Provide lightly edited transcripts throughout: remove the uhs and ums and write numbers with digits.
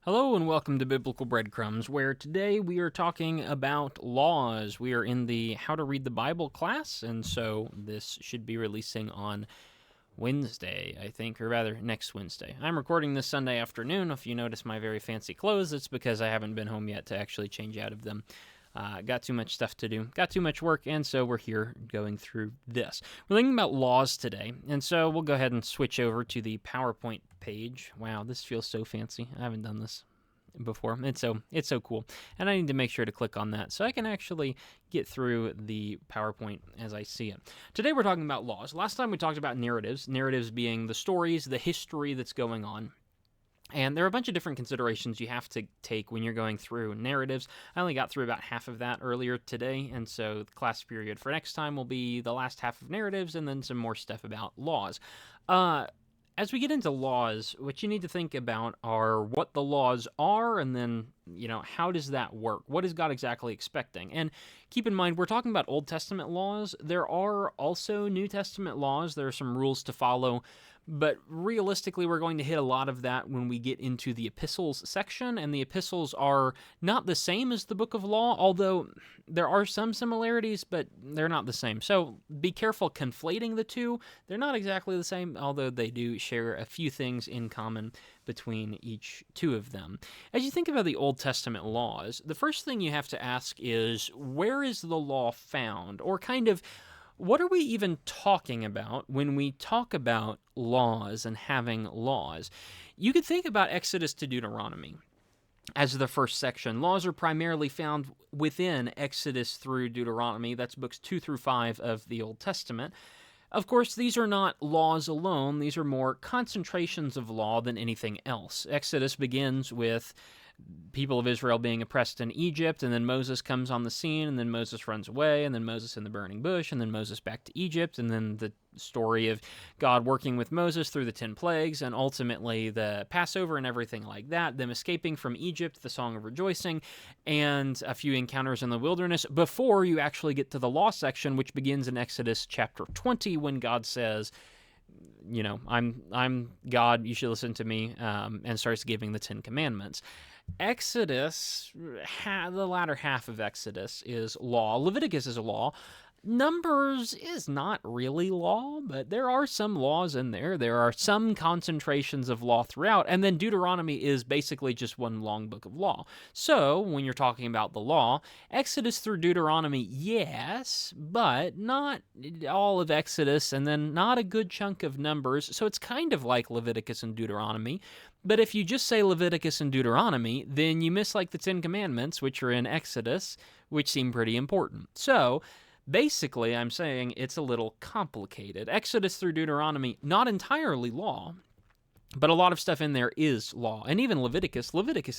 Hello and welcome to Biblical Breadcrumbs, where today we are talking about laws. We are in the How to Read the Bible class, and so this should be releasing on Wednesday, I think, or rather next Wednesday. I'm recording this Sunday afternoon. If you notice my very fancy clothes, it's because I haven't been home yet to actually change out of them. Got too much stuff to do, got too much work, and so we're here going through this. We're thinking about laws today, and so we'll go ahead and switch over to the PowerPoint page. Wow, this feels so fancy. I haven't done this before. It's so cool, and I need to make sure to click on that so I can actually get through the PowerPoint as I see it. Today we're talking about laws. Last time we talked about narratives being the stories, the history that's going on. And there are a bunch of different considerations you have to take when you're going through narratives. I only got through about half of that earlier today, and so the class period for next time will be the last half of narratives and then some more stuff about laws. As we get into laws, what you need to think about are what the laws are, and then, how does that work? What is God exactly expecting? And keep in mind, we're talking about Old Testament laws. There are also New Testament laws. There are some rules to follow. But realistically, we're going to hit a lot of that when we get into the epistles section, and the epistles are not the same as the book of law, although there are some similarities, but they're not the same. So be careful conflating the two. They're not exactly the same, although they do share a few things in common between each two of them. As you think about the Old Testament laws, the first thing you have to ask is, where is the law found? Or kind of, what are we even talking about when we talk about laws and having laws? You could think about Exodus to Deuteronomy as the first section. Laws are primarily found within Exodus through Deuteronomy. That's books 2 through 5 of the Old Testament. Of course, these are not laws alone. These are more concentrations of law than anything else. Exodus begins with people of Israel being oppressed in Egypt, and then Moses comes on the scene, and then Moses runs away, and then Moses in the burning bush, and then Moses back to Egypt, and then the story of God working with Moses through the 10 plagues, and ultimately the Passover and everything like that, them escaping from Egypt, the Song of Rejoicing, and a few encounters in the wilderness before you actually get to the law section, which begins in Exodus chapter 20, when God says, I'm God, you should listen to me, and starts giving the 10 Commandments. Exodus, the latter half of Exodus is law. Leviticus is a law. Numbers is not really law, but there are some laws in there. There are some concentrations of law throughout, and then Deuteronomy is basically just one long book of law. So, when you're talking about the law, Exodus through Deuteronomy, yes, but not all of Exodus, and then not a good chunk of Numbers, so it's kind of like Leviticus and Deuteronomy. But if you just say Leviticus and Deuteronomy, then you miss like the 10 Commandments, which are in Exodus, which seem pretty important. So, basically, I'm saying it's a little complicated. Exodus through Deuteronomy, not entirely law, but a lot of stuff in there is law. And even Leviticus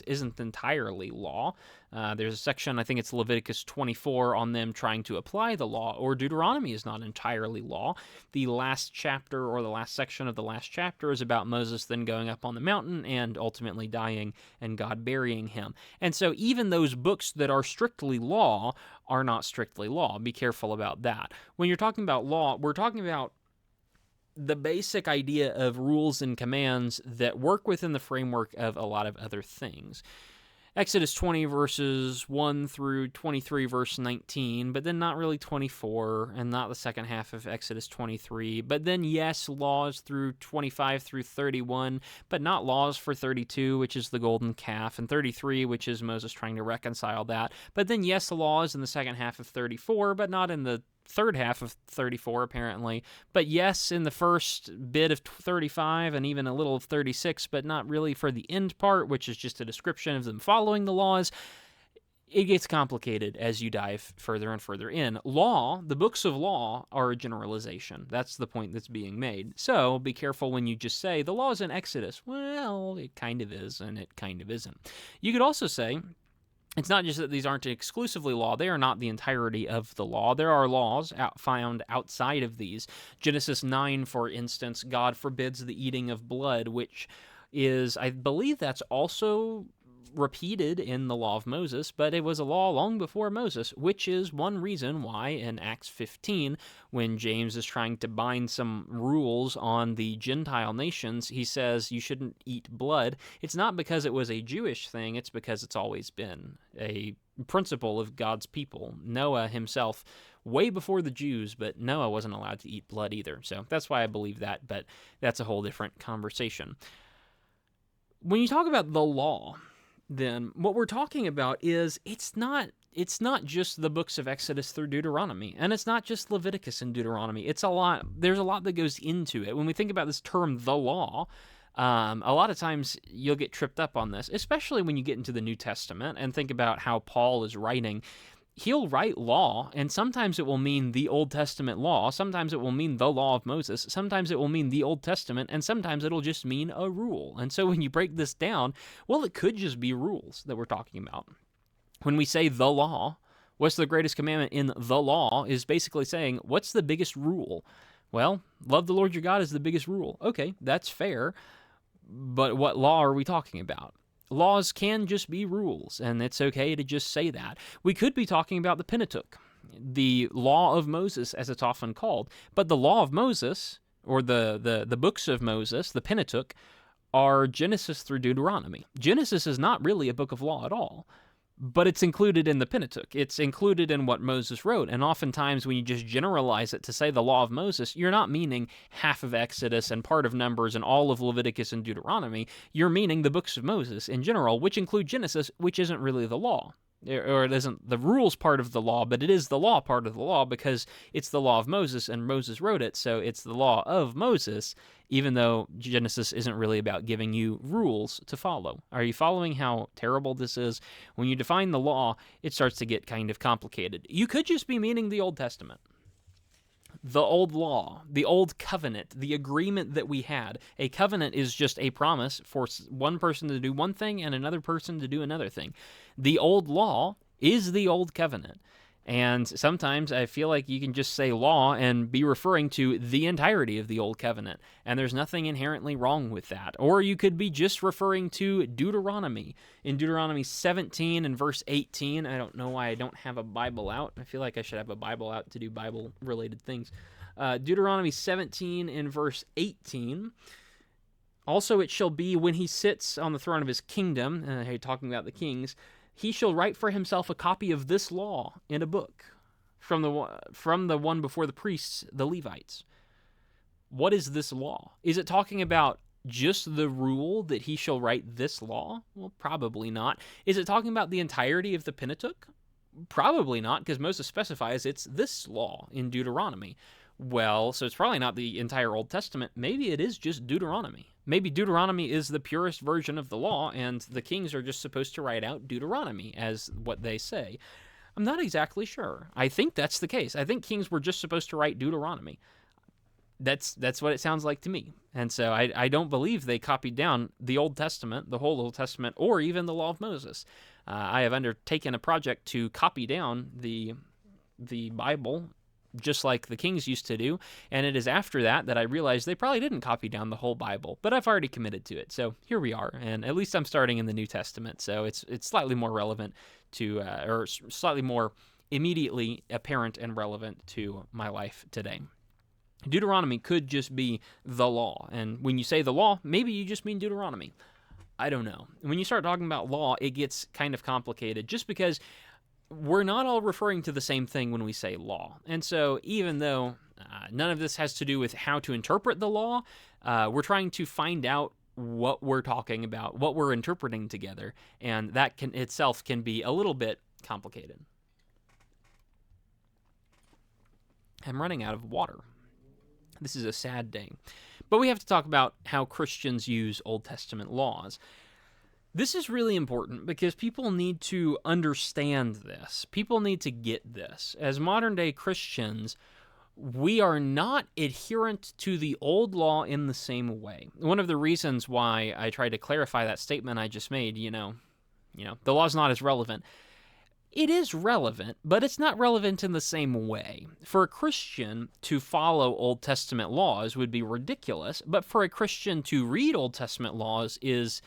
isn't entirely law. There's a section, I think it's Leviticus 24, on them trying to apply the law, or Deuteronomy is not entirely law. The last chapter, or the last section of the last chapter, is about Moses then going up on the mountain and ultimately dying and God burying him. And so even those books that are strictly law are not strictly law. Be careful about that. When you're talking about law, we're talking about the basic idea of rules and commands that work within the framework of a lot of other things. Exodus 20 verses 1 through 23 verse 19, but then not really 24, and not the second half of Exodus 23, but then yes, laws through 25 through 31, but not laws for 32, which is the golden calf, and 33, which is Moses trying to reconcile that, but then yes, laws in the second half of 34, but not in the third half of 34 apparently, but yes in the first bit of 35 and even a little of 36, but not really for the end part, which is just a description of them following the laws. It gets complicated as you dive further and further in. Law, the books of law, are a generalization. That's the point that's being made. So be careful when you just say, the law is in Exodus. Well, it kind of is, and it kind of isn't. You could also say, it's not just that these aren't exclusively law. They are not the entirety of the law. There are laws found outside of these. Genesis 9, for instance, God forbids the eating of blood, which is, I believe that's also repeated in the law of Moses, but it was a law long before Moses, which is one reason why in Acts 15, when James is trying to bind some rules on the Gentile nations, he says you shouldn't eat blood. It's not because it was a Jewish thing, it's because it's always been a principle of God's people. Noah himself, way before the Jews, but Noah wasn't allowed to eat blood either. So that's why I believe that, but that's a whole different conversation. When you talk about the law, then what we're talking about is it's not just the books of Exodus through Deuteronomy, and it's not just Leviticus and Deuteronomy. It's a lot. There's a lot that goes into it. When we think about this term, the law, a lot of times you'll get tripped up on this, especially when you get into the New Testament and think about how Paul is writing. He'll write law, and sometimes it will mean the Old Testament law, sometimes it will mean the law of Moses, sometimes it will mean the Old Testament, and sometimes it'll just mean a rule. And so when you break this down, well, it could just be rules that we're talking about. When we say the law, what's the greatest commandment in the law is basically saying, what's the biggest rule? Well, love the Lord your God is the biggest rule. Okay, that's fair, but what law are we talking about? Laws can just be rules, and it's okay to just say that. We could be talking about the Pentateuch, the law of Moses, as it's often called. But the law of Moses, or the books of Moses, the Pentateuch, are Genesis through Deuteronomy. Genesis is not really a book of law at all, but it's included in the Pentateuch. It's included in what Moses wrote, and oftentimes when you just generalize it to say the law of Moses, you're not meaning half of Exodus and part of Numbers and all of Leviticus and Deuteronomy. You're meaning the books of Moses in general, which include Genesis, which isn't really the law. Or it isn't the rules part of the law, but it is the law part of the law because it's the law of Moses and Moses wrote it, so it's the law of Moses, even though Genesis isn't really about giving you rules to follow. Are you following how terrible this is? When you define the law, it starts to get kind of complicated. You could just be meaning the Old Testament. The old law, the old covenant, the agreement that we had. A covenant is just a promise for one person to do one thing and another person to do another thing. The old law is the old covenant. And sometimes I feel like you can just say law and be referring to the entirety of the old covenant, and there's nothing inherently wrong with that. Or you could be just referring to Deuteronomy. In Deuteronomy 17 and verse 18, I don't know why I don't have a Bible out. I feel like I should have a Bible out to do Bible-related things. Deuteronomy 17 and verse 18, also it shall be when he sits on the throne of his kingdom, talking about the kings, he shall write for himself a copy of this law in a book from the one before the priests, the Levites. What is this law? Is it talking about just the rule that he shall write this law? Well, probably not. Is it talking about the entirety of the Pentateuch? Probably not, because Moses specifies it's this law in Deuteronomy. Well, so it's probably not the entire Old Testament. Maybe it is just Deuteronomy. Maybe Deuteronomy is the purest version of the law, and the kings are just supposed to write out Deuteronomy as what they say. I'm not exactly sure. I think that's the case. I think kings were just supposed to write Deuteronomy. That's what it sounds like to me. And so I don't believe they copied down the Old Testament, the whole Old Testament, or even the law of Moses. I have undertaken a project to copy down the Bible, just like the kings used to do, and it is after that I realized they probably didn't copy down the whole Bible, but I've already committed to it, so here we are, and at least I'm starting in the New Testament, so it's slightly more relevant to, or slightly more immediately apparent and relevant to my life today. Deuteronomy could just be the law, and when you say the law, maybe you just mean Deuteronomy. I don't know. When you start talking about law, it gets kind of complicated, just because we're not all referring to the same thing when we say law. And so even though none of this has to do with how to interpret the law, we're trying to find out what we're talking about, what we're interpreting together, and that itself can be a little bit complicated. I'm running out of water. This is a sad day. But we have to talk about how Christians use Old Testament laws. This is really important because people need to understand this. People need to get this. As modern-day Christians, we are not adherent to the old law in the same way. One of the reasons why I tried to clarify that statement I just made, the law's not as relevant. It is relevant, but it's not relevant in the same way. For a Christian to follow Old Testament laws would be ridiculous, but for a Christian to read Old Testament laws is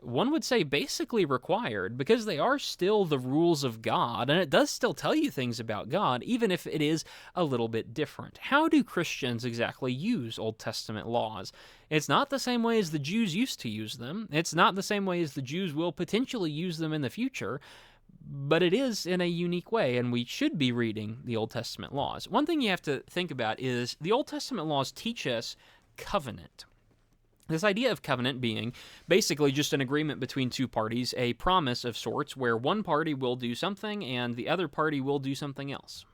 one would say basically required, because they are still the rules of God, and it does still tell you things about God, even if it is a little bit different. How do Christians exactly use Old Testament laws? It's not the same way as the Jews used to use them. It's not the same way as the Jews will potentially use them in the future, but it is in a unique way, and we should be reading the Old Testament laws. One thing you have to think about is the Old Testament laws teach us covenant. This idea of covenant being basically just an agreement between two parties, a promise of sorts where one party will do something and the other party will do something else.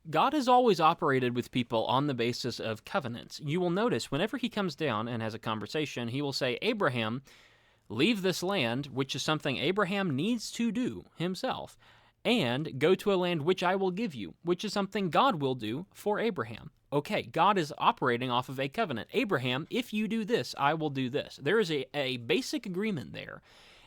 God has always operated with people on the basis of covenants. You will notice whenever he comes down and has a conversation, he will say, Abraham, leave this land, which is something Abraham needs to do himself, and go to a land which I will give you, which is something God will do for Abraham. Okay, God is operating off of a covenant. Abraham, if you do this, I will do this. There is a basic agreement there.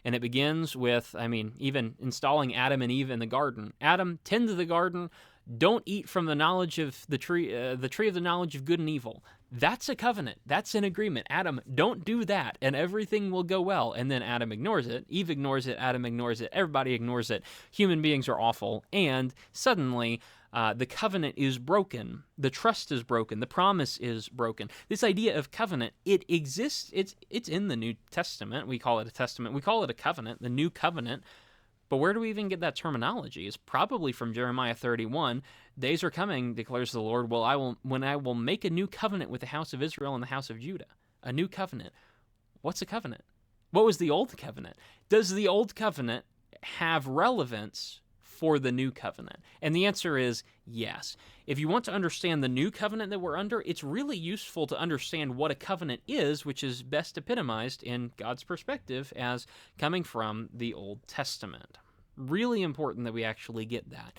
And it begins with, even installing Adam and Eve in the garden. Adam, tend to the garden. Don't eat from the knowledge of the tree of the knowledge of good and evil. That's a covenant. That's an agreement. Adam, don't do that, and everything will go well. And then Adam ignores it. Eve ignores it. Adam ignores it. Everybody ignores it. Human beings are awful. And suddenly, the covenant is broken. The trust is broken. The promise is broken. This idea of covenant, it exists. It's in the New Testament. We call it a testament. We call it a covenant, the new covenant. But where do we even get that terminology? It's probably from Jeremiah 31. Days are coming, declares the Lord, when I will make a new covenant with the house of Israel and the house of Judah. A new covenant. What's a covenant? What was the old covenant? Does the old covenant have relevance for the new covenant? And the answer is yes. If you want to understand the new covenant that we're under, it's really useful to understand what a covenant is, which is best epitomized in God's perspective as coming from the Old Testament. Really important that we actually get that.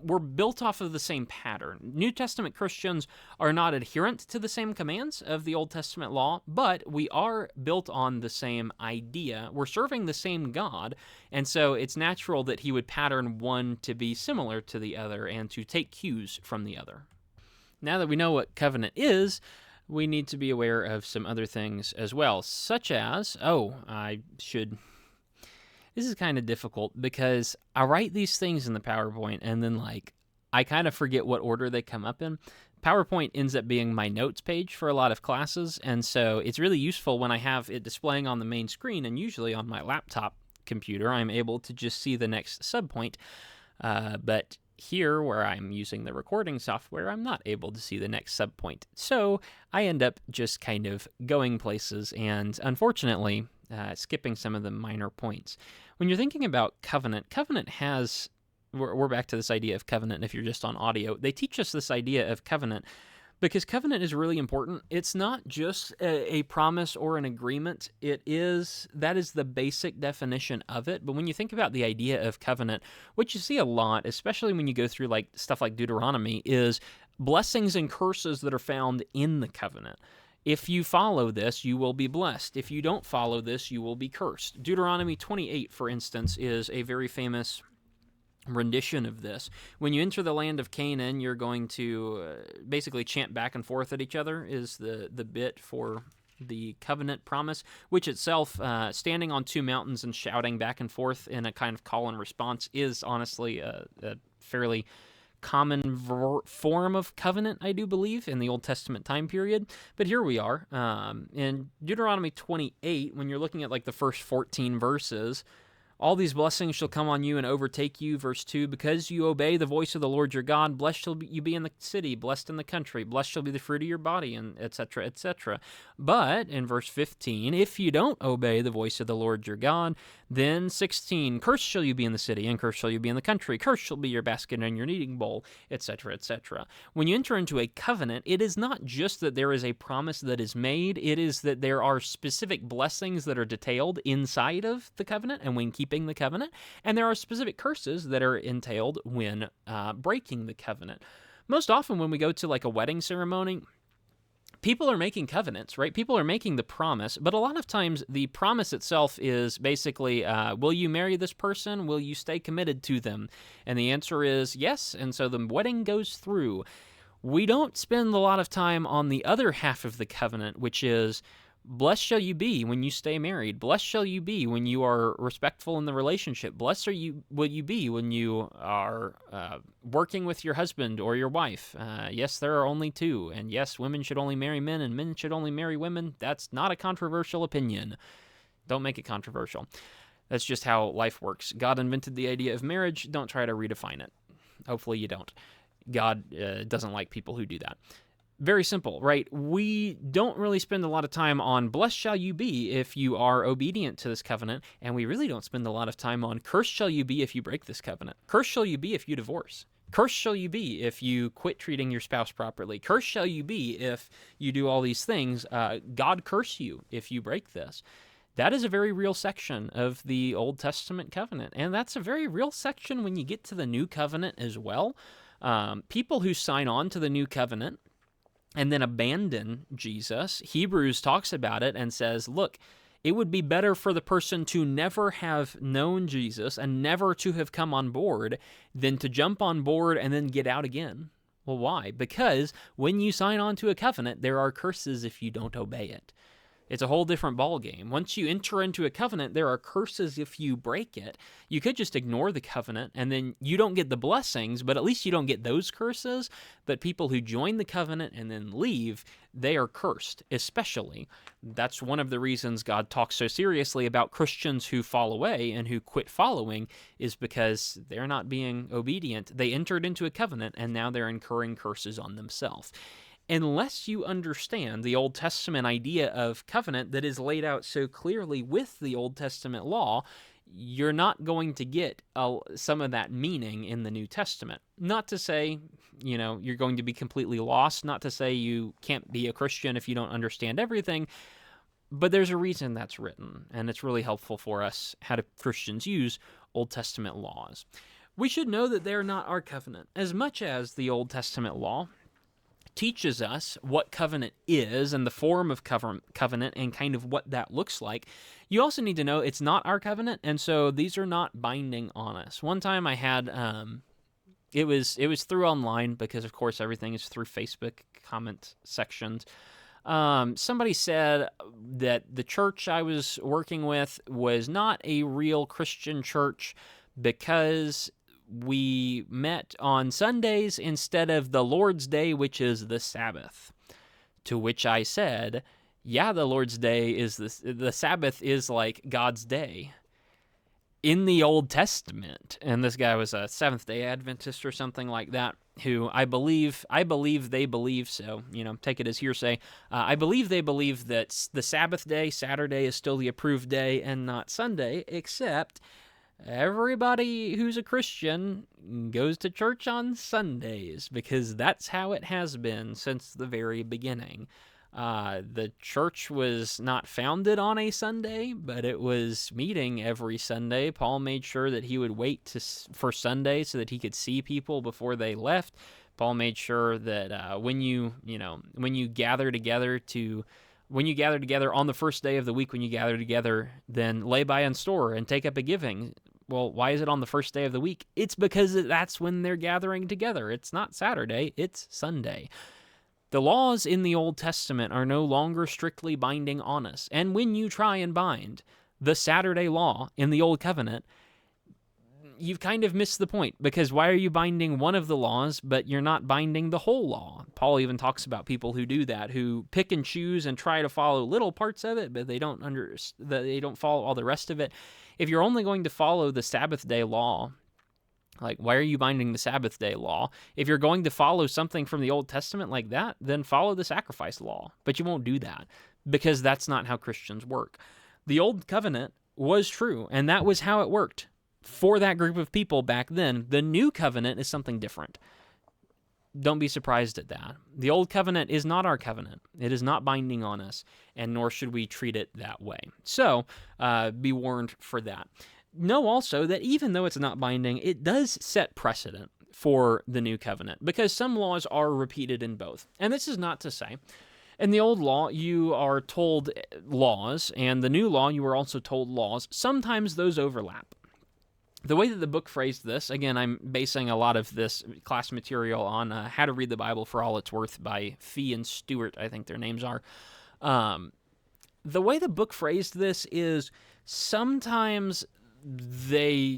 We're built off of the same pattern. New Testament Christians are not adherent to the same commands of the Old Testament law, but we are built on the same idea. We're serving the same God, and so it's natural that he would pattern one to be similar to the other and to take cues from the other. Now that we know what covenant is, we need to be aware of some other things as well, such as, this is kind of difficult because I write these things in the PowerPoint and then I kind of forget what order they come up in. PowerPoint ends up being my notes page for a lot of classes, and so it's really useful when I have it displaying on the main screen, and usually on my laptop computer I'm able to just see the next subpoint, but here where I'm using the recording software, I'm not able to see the next subpoint. So I end up just kind of going places and unfortunately skipping some of the minor points. When you're thinking about covenant has, we're back to this idea of covenant if you're just on audio. They teach us this idea of covenant because covenant is really important. It's not just a promise or an agreement. That is the basic definition of it. But when you think about the idea of covenant, what you see a lot, especially when you go through stuff like Deuteronomy, is blessings and curses that are found in the covenant. If you follow this, you will be blessed. If you don't follow this, you will be cursed. Deuteronomy 28, for instance, is a very famous rendition of this. When you enter the land of Canaan, you're going to basically chant back and forth at each other is the bit for the covenant promise, which itself, standing on two mountains and shouting back and forth in a kind of call and response, is honestly a fairly common form of covenant, I do believe, in the Old Testament time period. But here we are in Deuteronomy 28, when you're looking at the first 14 verses. All these blessings shall come on you and overtake you, verse 2, because you obey the voice of the Lord your God. Blessed shall you be in the city, blessed in the country, blessed shall be the fruit of your body, and etc., etc. But in verse 15, if you don't obey the voice of the Lord your God, then 16, cursed shall you be in the city, and cursed shall you be in the country, cursed shall be your basket and your kneading bowl, etc., etc. When you enter into a covenant, it is not just that there is a promise that is made, it is that there are specific blessings that are detailed inside of the covenant and when keeping the covenant, and there are specific curses that are entailed when breaking the covenant. Most often when we go to a wedding ceremony, people are making covenants, right? People are making the promise, but a lot of times the promise itself is basically, will you marry this person? Will you stay committed to them? And the answer is yes, and so the wedding goes through. We don't spend a lot of time on the other half of the covenant, which is, Blessed shall you be when you stay married. Blessed shall you be when you are respectful in the relationship. Blessed will you be when you are working with your husband or your wife. Yes, there are only two. And yes, women should only marry men and men should only marry women. That's not a controversial opinion. Don't make it controversial. That's just how life works. God invented the idea of marriage. Don't try to redefine it. Hopefully you don't. God doesn't like people who do that. Very simple, right? We don't really spend a lot of time on blessed shall you be if you are obedient to this covenant, and we really don't spend a lot of time on cursed shall you be if you break this covenant. Cursed shall you be if you divorce. Cursed shall you be if you quit treating your spouse properly. Cursed shall you be if you do all these things. God curse you if you break this. That is a very real section of the Old Testament covenant, and that's a very real section when you get to the New Covenant as well. People who sign on to the New Covenant and then abandon Jesus, Hebrews talks about it and says, look, it would be better for the person to never have known Jesus and never to have come on board than to jump on board and then get out again. Well, why? Because when you sign on to a covenant, there are curses if you don't obey it. It's a whole different ballgame. Once you enter into a covenant, there are curses if you break it. You could just ignore the covenant, and then you don't get the blessings, but at least you don't get those curses. But people who join the covenant and then leave, they are cursed, especially. That's one of the reasons God talks so seriously about Christians who fall away and who quit following, is because they're not being obedient. They entered into a covenant, and now they're incurring curses on themselves. Unless you understand the Old Testament idea of covenant that is laid out so clearly with the Old Testament law, you're not going to get some of that meaning in the New Testament. Not to say, you're going to be completely lost, not to say you can't be a Christian if you don't understand everything, but there's a reason that's written, and it's really helpful for us how do Christians use Old Testament laws. We should know that they're not our covenant, as much as the Old Testament law teaches us what covenant is and the form of covenant and kind of what that looks like. You also need to know it's not our covenant, and so these are not binding on us. One time I had, it was through online, because of course everything is through Facebook comment sections. Somebody said that the church I was working with was not a real Christian church because we met on Sundays instead of the Lord's Day, which is the Sabbath. To which I said, yeah, the Lord's Day is the Sabbath is like God's day in the Old Testament. And this guy was a Seventh-day Adventist or something like that, who I believe they believe, so, take it as hearsay. I believe they believe that the Sabbath day, Saturday, is still the approved day and not Sunday, except everybody who's a Christian goes to church on Sundays, because that's how it has been since the very beginning. The church was not founded on a Sunday, but it was meeting every Sunday. Paul made sure that he would wait for Sunday so that he could see people before they left. Paul made sure that when you gather together on the first day of the week, when you gather together, then lay by in store and take up a giving. Well, why is it on the first day of the week? It's because that's when they're gathering together. It's not Saturday, it's Sunday. The laws in the Old Testament are no longer strictly binding on us. And when you try and bind the Saturday law in the Old Covenant, you've kind of missed the point, because why are you binding one of the laws, but you're not binding the whole law? Paul even talks about people who do that, who pick and choose and try to follow little parts of it, but they don't follow all the rest of it. If you're only going to follow the Sabbath day law, like, why are you binding the Sabbath day law? If you're going to follow something from the Old Testament like that, then follow the sacrifice law. But you won't do that, because that's not how Christians work. The Old Covenant was true, and that was how it worked for that group of people back then. The New Covenant is something different. Don't be surprised at that. The Old Covenant is not our covenant. It is not binding on us, and nor should we treat it that way. So, be warned for that. Know also that even though it's not binding, it does set precedent for the New Covenant, because some laws are repeated in both. And this is not to say, in the Old Law, you are told laws, and the New Law, you are also told laws. Sometimes those overlap. The way that the book phrased this, again, I'm basing a lot of this class material on How to Read the Bible for All It's Worth by Fee and Stewart, I think their names are. the way the book phrased this is sometimes we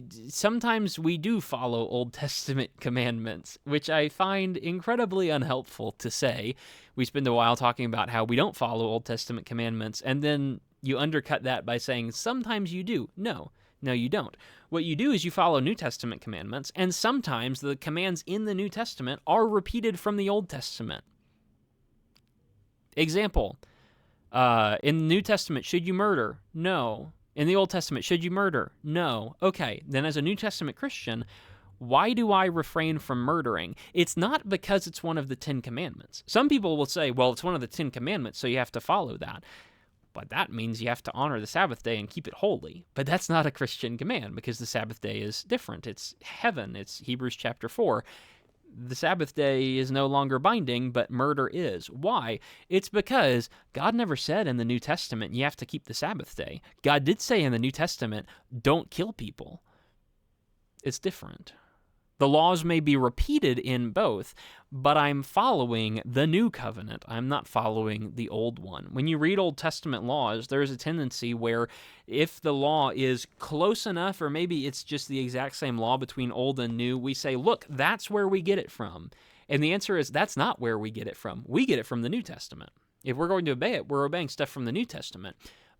do follow Old Testament commandments, which I find incredibly unhelpful to say. We spend a while talking about how we don't follow Old Testament commandments, and then you undercut that by saying sometimes you do. No, you don't. What you do is you follow New Testament commandments, and sometimes the commands in the New Testament are repeated from the Old Testament. Example, in the New Testament, should you murder? No. In the Old Testament, should you murder? No. Okay, then as a New Testament Christian, why do I refrain from murdering? It's not because it's one of the 10 Commandments. Some people will say, well, it's one of the 10 Commandments, so you have to follow that. But that means you have to honor the Sabbath day and keep it holy. But that's not a Christian command, because the Sabbath day is different. It's heaven. It's Hebrews chapter 4. The Sabbath day is no longer binding, but murder is. Why? It's because God never said in the New Testament you have to keep the Sabbath day. God did say in the New Testament, don't kill people. It's different. The laws may be repeated in both, but I'm following the new covenant. I'm not following the old one. When you read Old Testament laws, there's a tendency where if the law is close enough, or maybe it's just the exact same law between old and new, we say, look, that's where we get it from. And the answer is that's not where we get it from. We get it from the New Testament. If we're going to obey it, we're obeying stuff from the New Testament.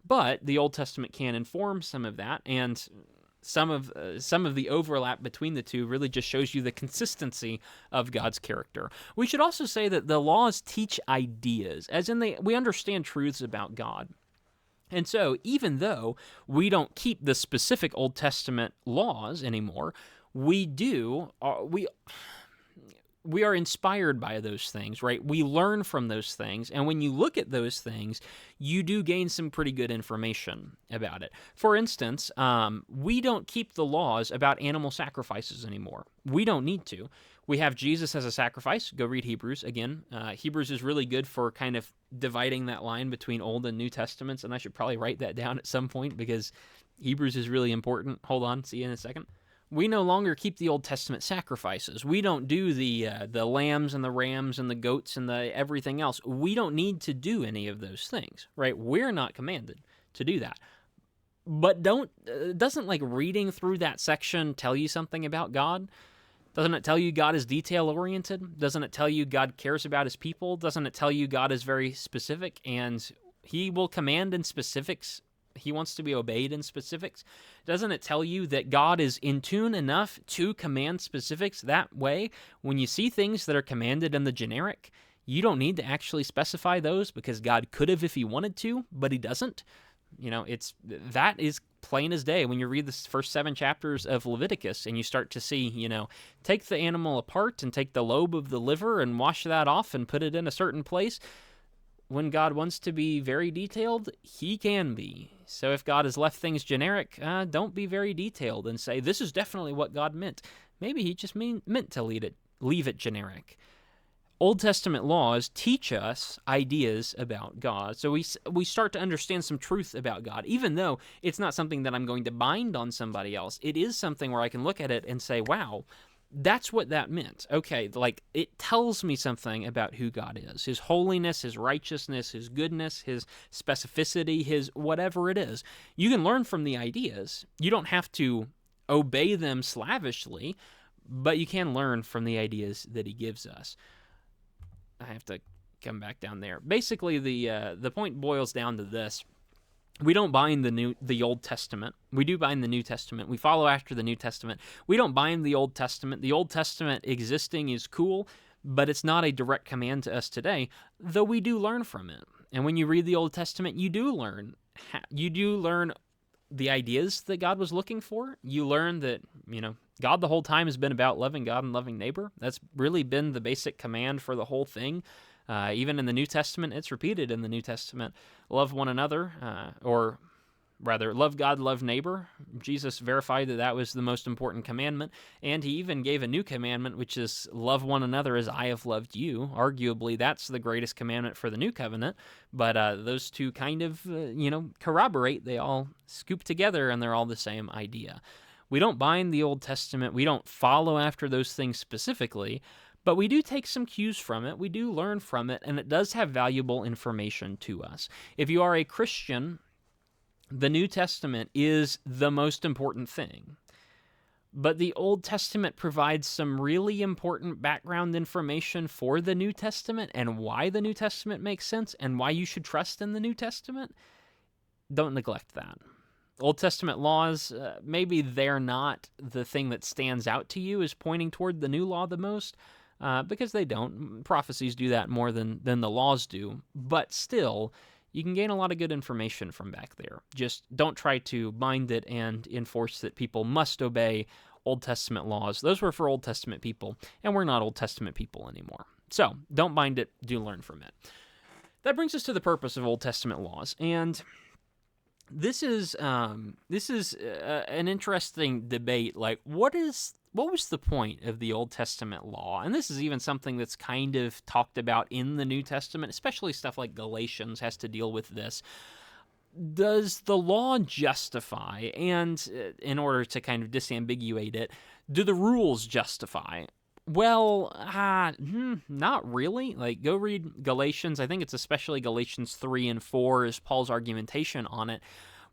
But the Old Testament can inform some of that, and some of the overlap between the two really just shows you the consistency of God's character. We should also say that the laws teach ideas, as in we understand truths about God. And so, even though we don't keep the specific Old Testament laws anymore, we are inspired by those things, right? We learn from those things, and when you look at those things, you do gain some pretty good information about it. For instance, we don't keep the laws about animal sacrifices anymore. We don't need to. We have Jesus as a sacrifice. Go read Hebrews again. Hebrews is really good for kind of dividing that line between Old and New Testaments, and I should probably write that down at some point because Hebrews is really important. Hold on, see you in a second. We no longer keep the Old Testament sacrifices. We don't do the lambs and the rams and the goats and the everything else. We don't need to do any of those things, right? We're not commanded to do that. But doesn't like reading through that section tell you something about God? Doesn't it tell you God is detail-oriented? Doesn't it tell you God cares about his people? Doesn't it tell you God is very specific and he will command in specifics? He wants to be obeyed in specifics. Doesn't it tell you that God is in tune enough to command specifics that way? When you see things that are commanded in the generic, you don't need to actually specify those because God could have if he wanted to, but he doesn't. That is plain as day when you read the first 7 chapters of Leviticus and you start to see, take the animal apart and take the lobe of the liver and wash that off and put it in a certain place. When God wants to be very detailed, he can be. So if God has left things generic, don't be very detailed and say, this is definitely what God meant. Maybe he just meant to leave it generic. Old Testament laws teach us ideas about God. So we start to understand some truth about God, even though it's not something that I'm going to bind on somebody else. It is something where I can look at it and say, wow, that's what that meant. Okay, like it tells me something about who God is, his holiness, his righteousness, his goodness, his specificity, his whatever it is. You can learn from the ideas. You don't have to obey them slavishly, but you can learn from the ideas that he gives us. I have to come back down there. Basically, the point boils down to this. We don't bind the Old Testament. We do bind the New Testament. We follow after the New Testament. We don't bind the Old Testament. The Old Testament existing is cool, but it's not a direct command to us today, though we do learn from it. And when you read the Old Testament, you do learn the ideas that God was looking for. You learn that, God the whole time has been about loving God and loving neighbor. That's really been the basic command for the whole thing. Even in the New Testament, it's repeated in the New Testament. Love one another, or rather, love God, love neighbor. Jesus verified that was the most important commandment, and he even gave a new commandment, which is love one another as I have loved you. Arguably, that's the greatest commandment for the new covenant, but those two kind of, corroborate. They all scoop together, and they're all the same idea. We don't bind the Old Testament. We don't follow after those things specifically, But we do take some cues from it, we do learn from it, and it does have valuable information to us. If you are a Christian, the New Testament is the most important thing. But the Old Testament provides some really important background information for the New Testament and why the New Testament makes sense and why you should trust in the New Testament. Don't neglect that. Old Testament laws, maybe they're not the thing that stands out to you as pointing toward the new law the most, because they don't. Prophecies do that more than the laws do. But still, you can gain a lot of good information from back there. Just don't try to bind it and enforce that people must obey Old Testament laws. Those were for Old Testament people, and we're not Old Testament people anymore. So don't bind it, do learn from it. That brings us to the purpose of Old Testament laws, and this is an interesting debate. Like, what was the point of the Old Testament law? And this is even something that's kind of talked about in the New Testament, especially stuff like Galatians has to deal with this. Does the law justify, and in order to kind of disambiguate it, do the rules justify? Well, not really. Like, go read Galatians. I think it's especially Galatians 3 and 4 is Paul's argumentation on it.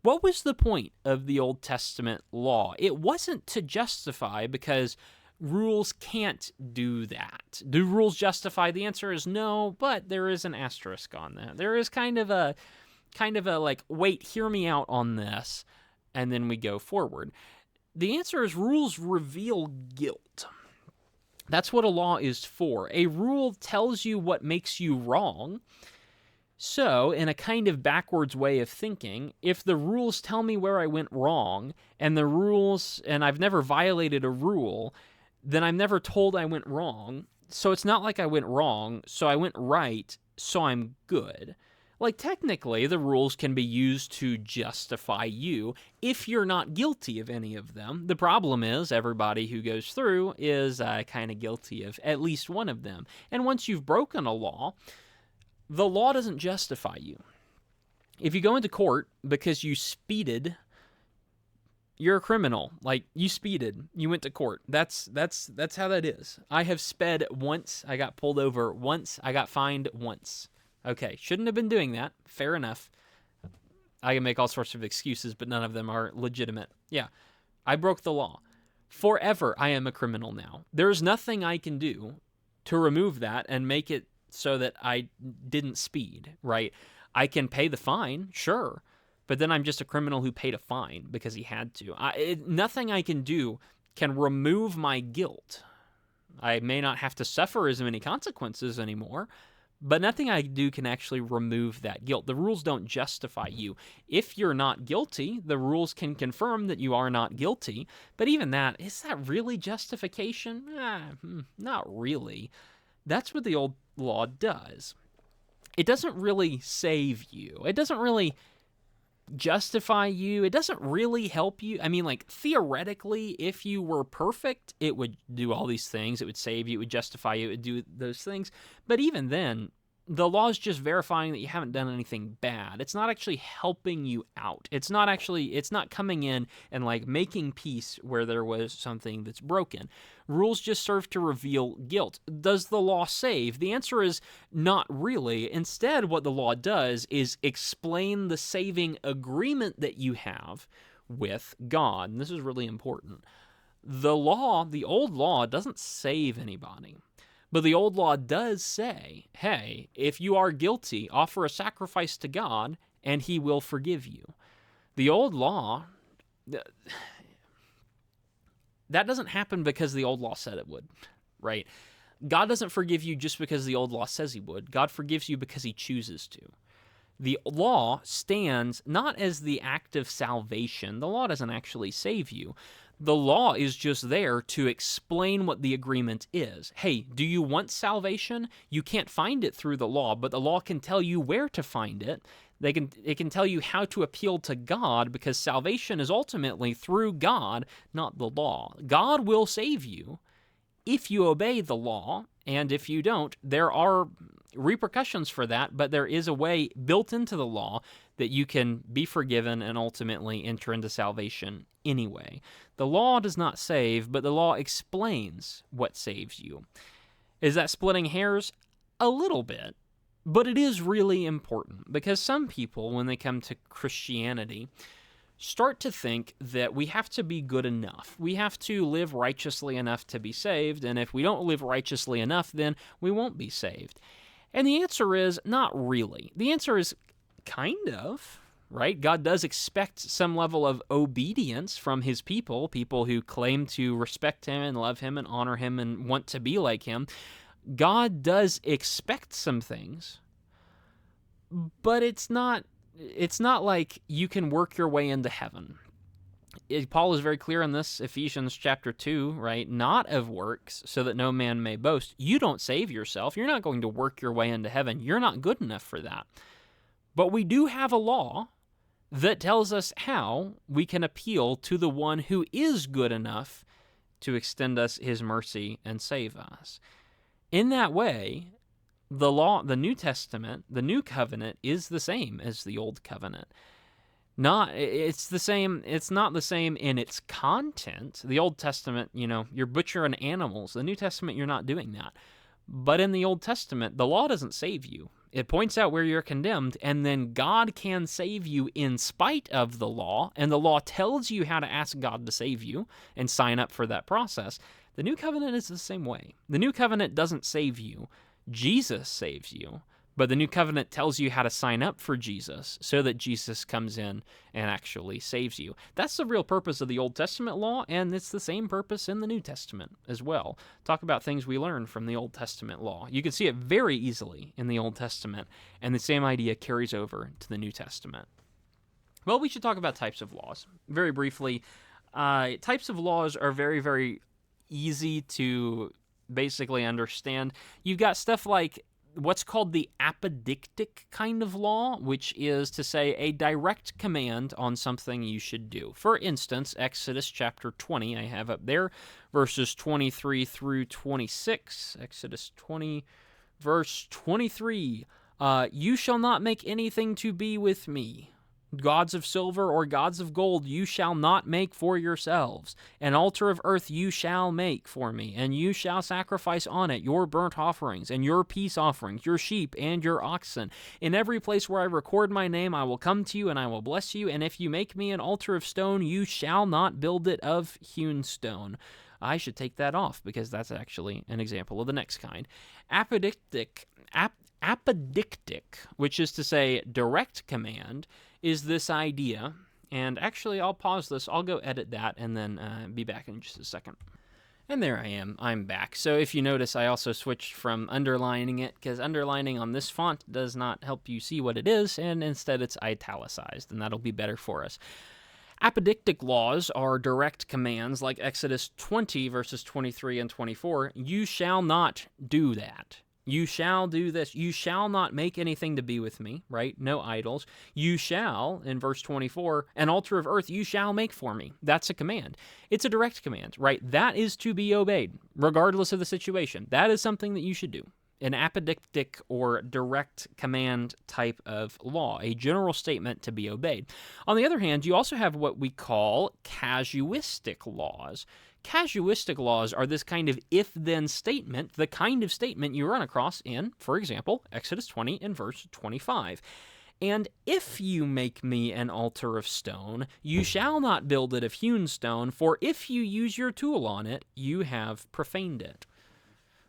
What was the point of the Old Testament law? It wasn't to justify, because rules can't do that. Do rules justify? The answer is no, but there is an asterisk on that. There is kind of a like, wait, hear me out on this, and then we go forward. The answer is rules reveal guilt. That's what a law is for. A rule tells you what makes you wrong. So, in a kind of backwards way of thinking, if the rules tell me where I went wrong, and I've never violated a rule, then I'm never told I went wrong. So it's not like I went wrong, so I went right, so I'm good. Like, technically, the rules can be used to justify you if you're not guilty of any of them. The problem is everybody who goes through is kind of guilty of at least one of them. And once you've broken a law, the law doesn't justify you. If you go into court because you speeded, you're a criminal. Like, you speeded, you went to court. That's how that is. I have sped once, I got pulled over once, I got fined once. Okay, shouldn't have been doing that. Fair enough. I can make all sorts of excuses, but none of them are legitimate. Yeah, I broke the law. Forever, I am a criminal now. There's nothing I can do to remove that and make it so that I didn't speed, right? I can pay the fine, sure, but then I'm just a criminal who paid a fine because he had to. Nothing I can do can remove my guilt. I may not have to suffer as many consequences anymore, but nothing I do can actually remove that guilt. The rules don't justify you. If you're not guilty, the rules can confirm that you are not guilty. But even that, is that really justification? Not really. That's what the old law does. It doesn't really save you. It doesn't really justify you. It doesn't really help you. I mean, like, theoretically, if you were perfect, it would do all these things. It would save you. It would justify you. It would do those things. But even then, the law is just verifying that you haven't done anything bad. It's not actually helping you out. It's not coming in and, like, making peace where there was something that's broken. Rules just serve to reveal guilt. Does the law save? The answer is not really. Instead, what the law does is explain the saving agreement that you have with God. And this is really important. The old law doesn't save anybody. But the old law does say, hey, if you are guilty, offer a sacrifice to God, and he will forgive you. The old law, that doesn't happen because the old law said it would, right? God doesn't forgive you just because the old law says he would. God forgives you because he chooses to. The law stands not as the act of salvation. The law doesn't actually save you. The law is just there to explain what the agreement is. Hey, do you want salvation? You can't find it through the law, but the law can tell you where to find it. It can tell you how to appeal to God, because salvation is ultimately through God, not the law. God will save you if you obey the law, and if you don't, there are repercussions for that, but there is a way built into the law that you can be forgiven and ultimately enter into salvation anyway. The law does not save, but the law explains what saves you. Is that splitting hairs? A little bit. But it is really important because some people, when they come to Christianity, start to think that we have to be good enough. We have to live righteously enough to be saved, and if we don't live righteously enough, then we won't be saved. And the answer is not really. The answer is kind of, right? God does expect some level of obedience from his people who claim to respect him and love him and honor him and want to be like him. God does expect some things, but it's not like you can work your way into heaven. Paul is very clear on this, Ephesians chapter 2, right? Not of works, so that no man may boast. You don't save yourself. You're not going to work your way into heaven. You're not good enough for that. But we do have a law that tells us how we can appeal to the one who is good enough to extend us his mercy and save us. In that way, the law, the New Testament, the New Covenant is the same as the Old Covenant. It's not the same in its content. The Old Testament, you're butchering animals. The New Testament, you're not doing that. But in the Old Testament, the law doesn't save you. It points out where you're condemned, and then God can save you in spite of the law, and the law tells you how to ask God to save you and sign up for that process. The New Covenant is the same way. The New Covenant doesn't save you. Jesus saves you. But the New Covenant tells you how to sign up for Jesus so that Jesus comes in and actually saves you. That's the real purpose of the Old Testament law, and it's the same purpose in the New Testament as well. Talk about things we learn from the Old Testament law. You can see it very easily in the Old Testament, and the same idea carries over to the New Testament. Well, we should talk about types of laws. Very briefly, types of laws are very, very easy to basically understand. You've got stuff like what's called the apodictic kind of law, which is to say a direct command on something you should do. For instance, Exodus chapter 20, I have up there, verses 23 through 26. Exodus 20, verse 23. You shall not make anything to be with me. Gods of silver or gods of gold you shall not make for yourselves. An altar of earth you shall make for me, and you shall sacrifice on it your burnt offerings and your peace offerings, your sheep and your oxen. In every place where I record my name I will come to you, and I will bless you, and if you make me an altar of stone, you shall not build it of hewn stone. I should take that off, because that's actually an example of the next kind. Apodictic, which is to say direct command, is this idea, and actually I'll pause this, I'll go edit that, and then be back in just a second. And there I am, I'm back. So if you notice, I also switched from underlining it, because underlining on this font does not help you see what it is, and instead it's italicized, and that'll be better for us. Apodictic laws are direct commands like Exodus 20, verses 23 and 24. You shall not do that. You shall do this. You shall not make anything to be with me, right? No idols. You shall, in verse 24, an altar of earth you shall make for me. That's a command. It's a direct command, right? That is to be obeyed, regardless of the situation. That is something that you should do. An apodictic or direct command type of law, a general statement to be obeyed. On the other hand, you also have what we call casuistic laws. Casuistic laws are this kind of if-then statement, the kind of statement you run across in, for example, Exodus 20 and verse 25. And if you make me an altar of stone, you shall not build it of hewn stone, for if you use your tool on it, you have profaned it.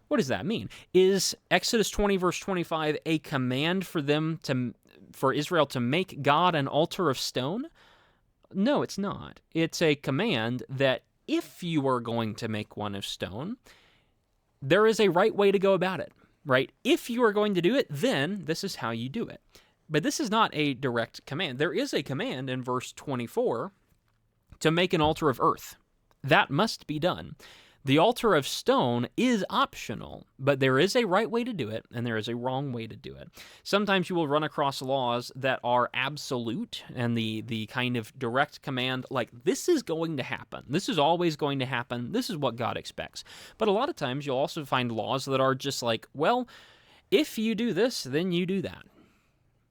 What does that mean? Is Exodus 20 verse 25 a command for Israel to make God an altar of stone? No, it's not. It's a command that if you are going to make one of stone, there is a right way to go about it, right? If you are going to do it, then this is how you do it. But this is not a direct command. There is a command in verse 24 to make an altar of earth. That must be done. The altar of stone is optional, but there is a right way to do it, and there is a wrong way to do it. Sometimes you will run across laws that are absolute, and the kind of direct command, like, this is going to happen. This is always going to happen. This is what God expects. But a lot of times you'll also find laws that are just like, well, if you do this, then you do that.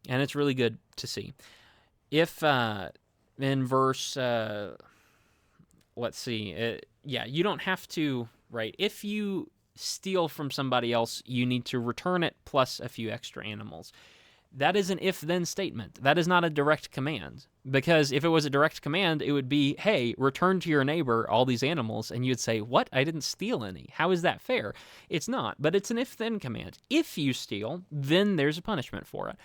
And it's really good to see. If in verse... let's see. You don't have to, right? If you steal from somebody else, you need to return it plus a few extra animals. That is an if-then statement. That is not a direct command. Because if it was a direct command, it would be, hey, return to your neighbor all these animals, and you'd say, what? I didn't steal any. How is that fair? It's not, but it's an if-then command. If you steal, then there's a punishment for it.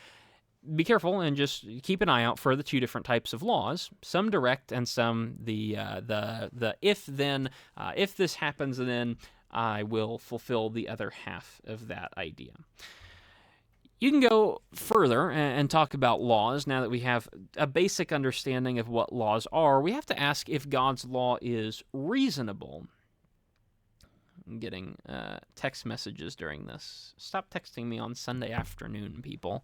Be careful and just keep an eye out for the two different types of laws, some direct and some the if-then, if this happens, then I will fulfill the other half of that idea. You can go further and talk about laws. Now that we have a basic understanding of what laws are, we have to ask if God's law is reasonable. I'm getting text messages during this. Stop texting me on Sunday afternoon, people.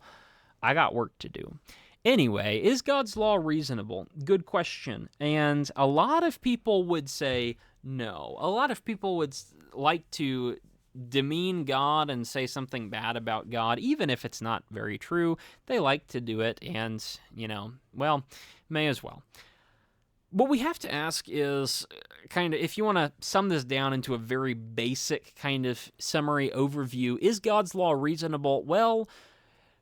I got work to do. Anyway, is God's law reasonable? Good question. And a lot of people would say no. A lot of people would like to demean God and say something bad about God, even if it's not very true. They like to do it, and, well, may as well. What we have to ask is kind of, if you want to sum this down into a very basic kind of summary overview, is God's law reasonable? Well,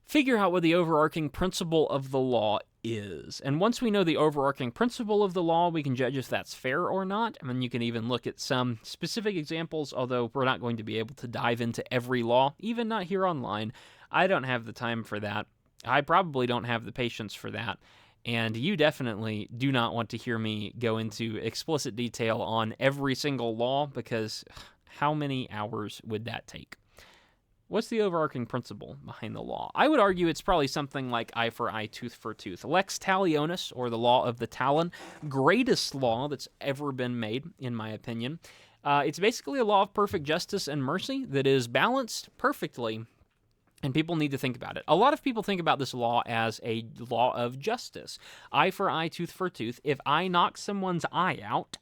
figure out what the overarching principle of the law is. And once we know the overarching principle of the law, we can judge if that's fair or not. I mean, you can even look at some specific examples, although we're not going to be able to dive into every law, even not here online. I don't have the time for that. I probably don't have the patience for that. And you definitely do not want to hear me go into explicit detail on every single law, because how many hours would that take? What's the overarching principle behind the law? I would argue it's probably something like eye for eye, tooth for tooth. Lex talionis, or the law of the talon, greatest law that's ever been made, in my opinion. It's basically a law of perfect justice and mercy that is balanced perfectly, and people need to think about it. A lot of people think about this law as a law of justice. Eye for eye, tooth for tooth. If I knock someone's eye out,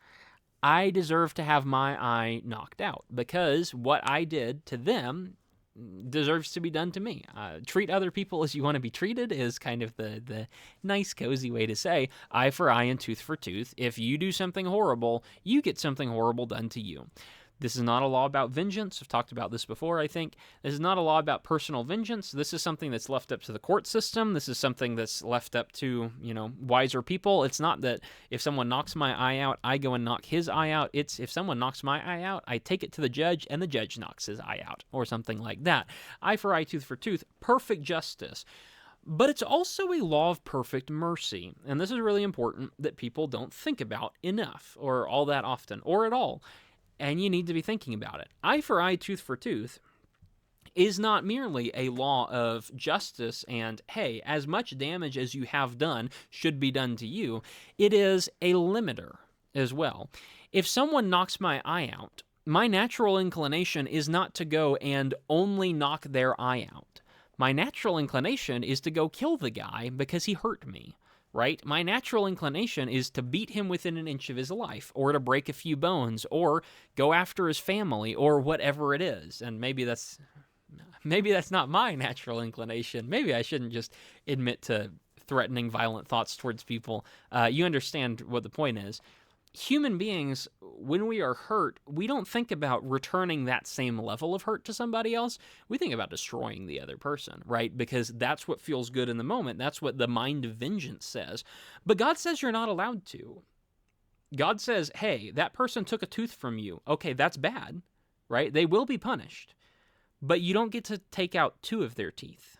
I deserve to have my eye knocked out, because what I did to them deserves to be done to me. Treat other people as you want to be treated is kind of the nice, cozy way to say eye for eye and tooth for tooth. If you do something horrible, you get something horrible done to you. This is not a law about vengeance. I've talked about this before, I think. This is not a law about personal vengeance. This is something that's left up to the court system. This is something that's left up to, wiser people. It's not that if someone knocks my eye out, I go and knock his eye out. It's if someone knocks my eye out, I take it to the judge, and the judge knocks his eye out, or something like that. Eye for eye, tooth for tooth, perfect justice. But it's also a law of perfect mercy. And this is really important that people don't think about enough, or all that often, or at all. And you need to be thinking about it. Eye for eye, tooth for tooth is not merely a law of justice and, hey, as much damage as you have done should be done to you. It is a limiter as well. If someone knocks my eye out, my natural inclination is not to go and only knock their eye out. My natural inclination is to go kill the guy because he hurt me. Right? My natural inclination is to beat him within an inch of his life, or to break a few bones, or go after his family, or whatever it is. And maybe that's not my natural inclination. Maybe I shouldn't just admit to threatening, violent thoughts towards people. You understand what the point is. Human beings, when we are hurt, we don't think about returning that same level of hurt to somebody else. We think about destroying the other person, right? Because that's what feels good in the moment. That's what the mind of vengeance says. But God says you're not allowed to. God says, hey, that person took a tooth from you. Okay, that's bad, right? They will be punished. But you don't get to take out 2 of their teeth.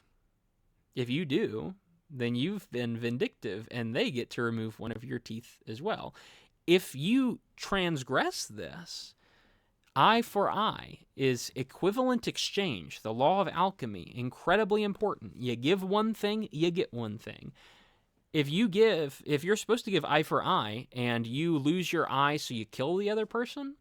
If you do, then you've been vindictive, and they get to remove 1 of your teeth as well. If you transgress this, eye for eye is equivalent exchange, the law of alchemy, incredibly important. You give one thing, you get one thing. If you're supposed to give eye for eye and you lose your eye so you kill the other person,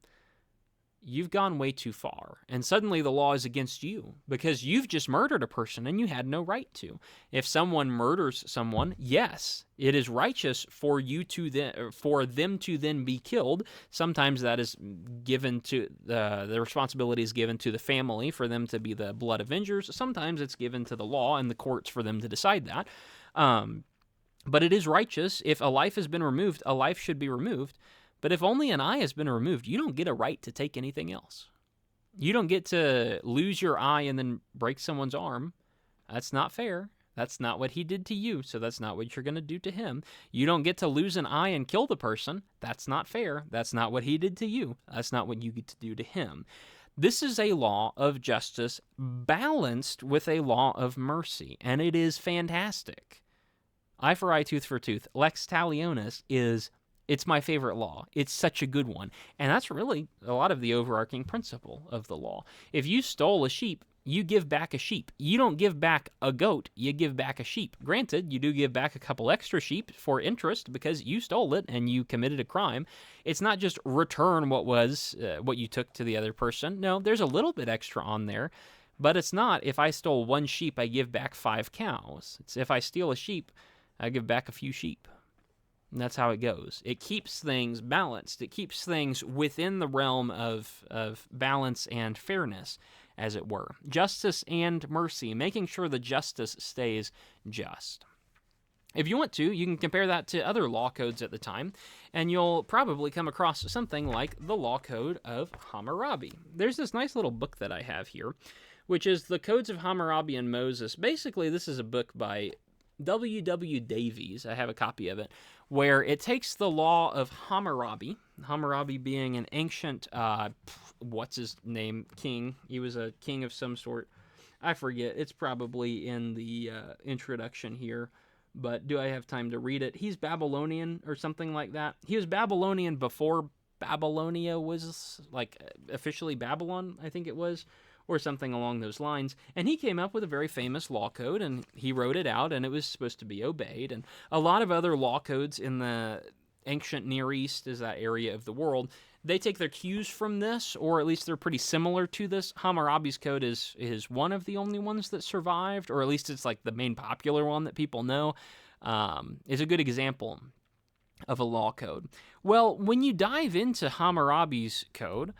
you've gone way too far. And suddenly the law is against you because you've just murdered a person and you had no right to. If someone murders someone, yes, it is righteous for them to then be killed. Sometimes that is given to the responsibility is given to the family for them to be the blood avengers. Sometimes it's given to the law and the courts for them to decide that. But it is righteous. If a life has been removed, a life should be removed. But if only an eye has been removed, you don't get a right to take anything else. You don't get to lose your eye and then break someone's arm. That's not fair. That's not what he did to you, so that's not what you're going to do to him. You don't get to lose an eye and kill the person. That's not fair. That's not what he did to you. That's not what you get to do to him. This is a law of justice balanced with a law of mercy, and it is fantastic. Eye for eye, tooth for tooth. Lex talionis it's my favorite law. It's such a good one. And that's really a lot of the overarching principle of the law. If you stole a sheep, you give back a sheep. You don't give back a goat, you give back a sheep. Granted, you do give back a couple extra sheep for interest because you stole it and you committed a crime. It's not just return what you took to the other person. No, there's a little bit extra on there, but it's not if I stole one sheep, I give back 5 cows. It's if I steal a sheep, I give back a few sheep. And that's how it goes. It keeps things balanced. It keeps things within the realm of balance and fairness, as it were. Justice and mercy, making sure the justice stays just. If you want to, you can compare that to other law codes at the time, and you'll probably come across something like the Law Code of Hammurabi. There's this nice little book that I have here, which is the Codes of Hammurabi and Moses. Basically, this is a book by W.W. Davies. I have a copy of it, where it takes the law of Hammurabi being an ancient, what's his name, king. He was a king of some sort. I forget. It's probably in the introduction here, but do I have time to read it? He's Babylonian or something like that. He was Babylonian before Babylonia was, like, officially Babylon, I think it was, or something along those lines. And he came up with a very famous law code, and he wrote it out, and it was supposed to be obeyed. And a lot of other law codes in the ancient Near East, is that area of the world, they take their cues from this, or at least they're pretty similar to this. Hammurabi's code is one of the only ones that survived, or at least it's like the main popular one that people know. Is a good example of a law code. Well, when you dive into Hammurabi's code,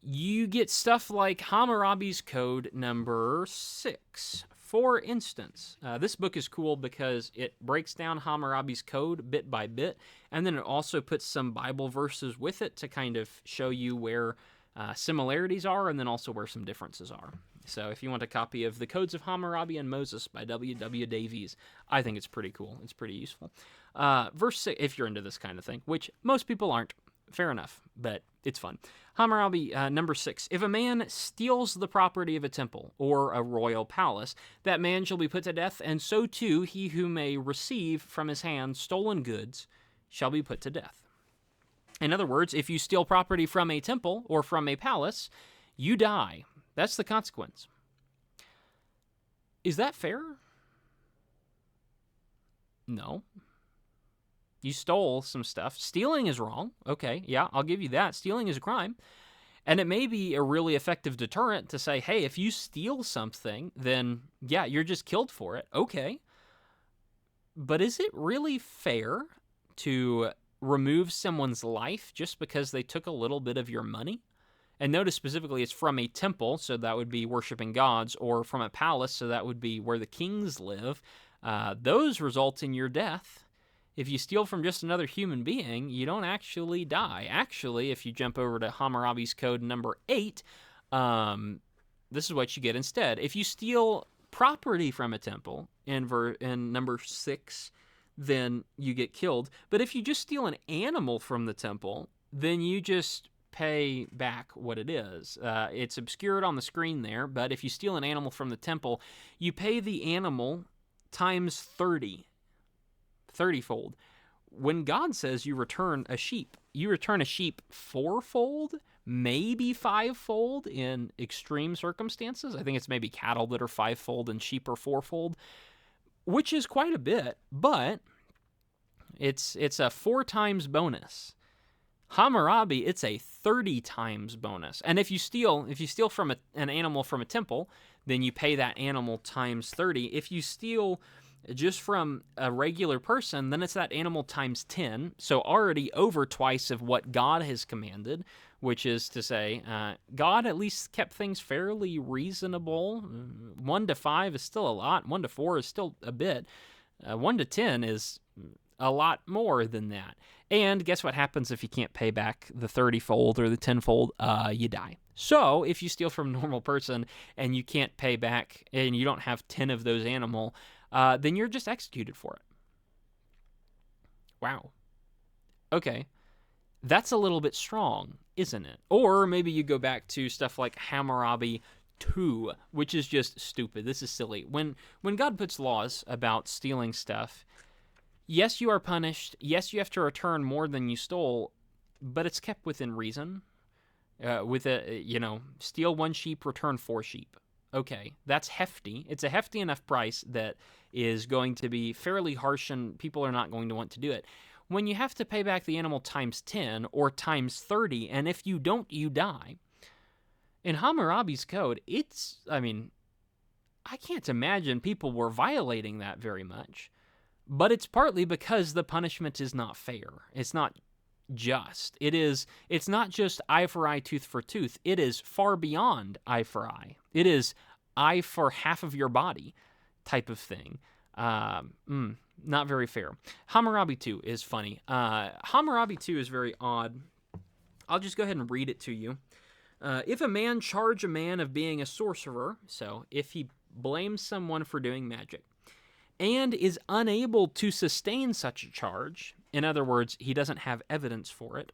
you get stuff like Hammurabi's Code number 6. For instance, this book is cool because it breaks down Hammurabi's Code bit by bit, and then it also puts some Bible verses with it to kind of show you where similarities are and then also where some differences are. So if you want a copy of The Codes of Hammurabi and Moses by W.W. Davies, I think it's pretty cool. It's pretty useful. Verse 6, if you're into this kind of thing, which most people aren't. Fair enough, but it's fun. Hammurabi, number 6. If a man steals the property of a temple or a royal palace, that man shall be put to death, and so too he who may receive from his hand stolen goods shall be put to death. In other words, if you steal property from a temple or from a palace, you die. That's the consequence. Is that fair? No. You stole some stuff. Stealing is wrong. Okay, yeah, I'll give you that. Stealing is a crime. And it may be a really effective deterrent to say, hey, if you steal something, then yeah, you're just killed for it. Okay. But is it really fair to remove someone's life just because they took a little bit of your money? And notice specifically it's from a temple, so that would be worshiping gods, or from a palace, so that would be where the kings live. Those result in your death. If you steal from just another human being, you don't actually die. Actually, if you jump over to Hammurabi's Code number 8, this is what you get instead. If you steal property from a temple in number 6, then you get killed. But if you just steal an animal from the temple, then you just pay back what it is. It's obscured on the screen there, but if you steal an animal from the temple, you pay the animal times 30-fold. When God says you return a sheep 4-fold, maybe 5-fold in extreme circumstances. I think it's maybe cattle that are 5-fold and sheep are 4-fold, which is quite a bit, but it's a 4 times bonus. Hammurabi, it's a 30 times bonus. And if you steal from an animal from a temple, then you pay that animal times 30. If you steal just from a regular person, then it's that animal times 10, so already over twice of what God has commanded, which is to say, God at least kept things fairly reasonable. 1 to 5 is still a lot. 1 to 4 is still a bit. 1 to 10 is a lot more than that. And guess what happens if you can't pay back the 30-fold or the 10-fold? You die. So if you steal from a normal person and you can't pay back and you don't have 10 of those animal, then you're just executed for it. Wow. Okay. That's a little bit strong, isn't it? Or maybe you go back to stuff like Hammurabi 2, which is just stupid. This is silly. When God puts laws about stealing stuff, yes, you are punished. Yes, you have to return more than you stole, but it's kept within reason. Steal 1 sheep, return 4 sheep. Okay, that's hefty. It's a hefty enough price that is going to be fairly harsh and people are not going to want to do it. When you have to pay back the animal times 10 or times 30, and if you don't, you die. In Hammurabi's code, I can't imagine people were violating that very much. But it's partly because the punishment is not fair. It's not just. It's not just eye for eye, tooth for tooth. It is far beyond eye for eye. It is eye for half of your body type of thing. Not very fair. Hammurabi 2 is funny. Hammurabi 2 is very odd. I'll just go ahead and read it to you. If a man charge a man of being a sorcerer, so if he blames someone for doing magic, and is unable to sustain such a charge, in other words, he doesn't have evidence for it,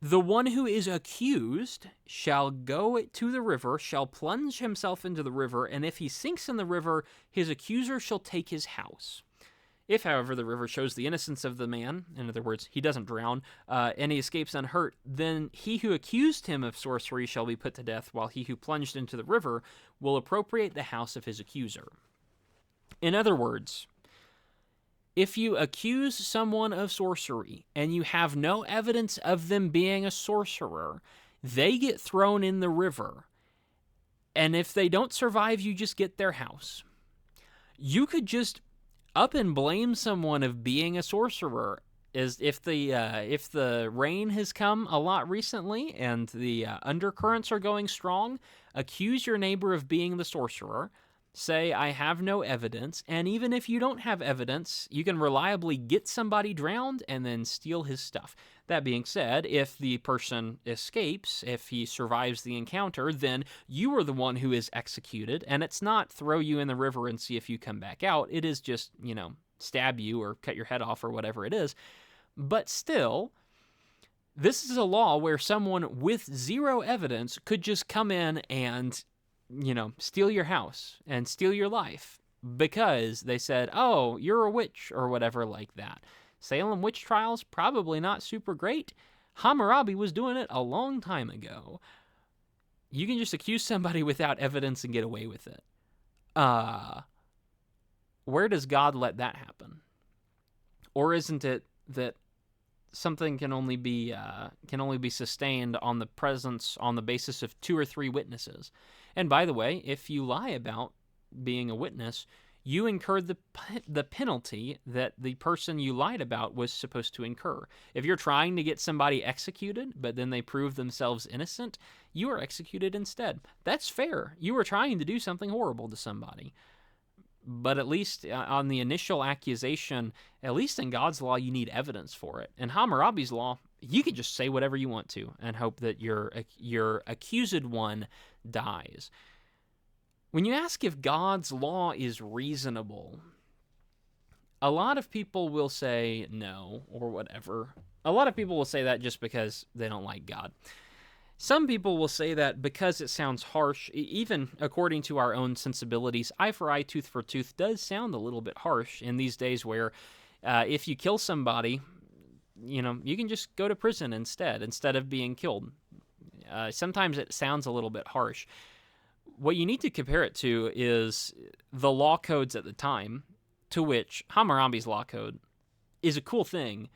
the one who is accused shall go to the river, shall plunge himself into the river, and if he sinks in the river, his accuser shall take his house. If, however, the river shows the innocence of the man, in other words, he doesn't drown, and he escapes unhurt, then he who accused him of sorcery shall be put to death, while he who plunged into the river will appropriate the house of his accuser. In other words, if you accuse someone of sorcery and you have no evidence of them being a sorcerer, they get thrown in the river. And if they don't survive, you just get their house. You could just up and blame someone of being a sorcerer. Is if the rain has come a lot recently and the undercurrents are going strong, accuse your neighbor of being the sorcerer. Say, I have no evidence, and even if you don't have evidence, you can reliably get somebody drowned and then steal his stuff. That being said, if the person escapes, if he survives the encounter, then you are the one who is executed, and it's not throw you in the river and see if you come back out. It is just, stab you or cut your head off or whatever it is. But still, this is a law where someone with zero evidence could just come in and steal your house and steal your life because they said, oh, you're a witch or whatever like that. Salem witch trials, probably not super great. Hammurabi was doing it a long time ago. You can just accuse somebody without evidence and get away with it. Where does God let that happen? Or isn't it that something can only be sustained on the basis of 2 or 3 witnesses? And by the way, if you lie about being a witness, you incurred the penalty that the person you lied about was supposed to incur. If you're trying to get somebody executed, but then they prove themselves innocent, you are executed instead. That's fair. You were trying to do something horrible to somebody. But at least on the initial accusation, at least in God's law, you need evidence for it. In Hammurabi's law, you can just say whatever you want to and hope that your accused one dies. When you ask if God's law is reasonable, a lot of people will say no or whatever. A lot of people will say that just because they don't like God. Some people will say that because it sounds harsh, even according to our own sensibilities, eye for eye, tooth for tooth does sound a little bit harsh in these days where if you kill somebody, you can just go to prison instead of being killed. Sometimes it sounds a little bit harsh. What you need to compare it to is the law codes at the time, to which Hammurabi's law code is a cool thing,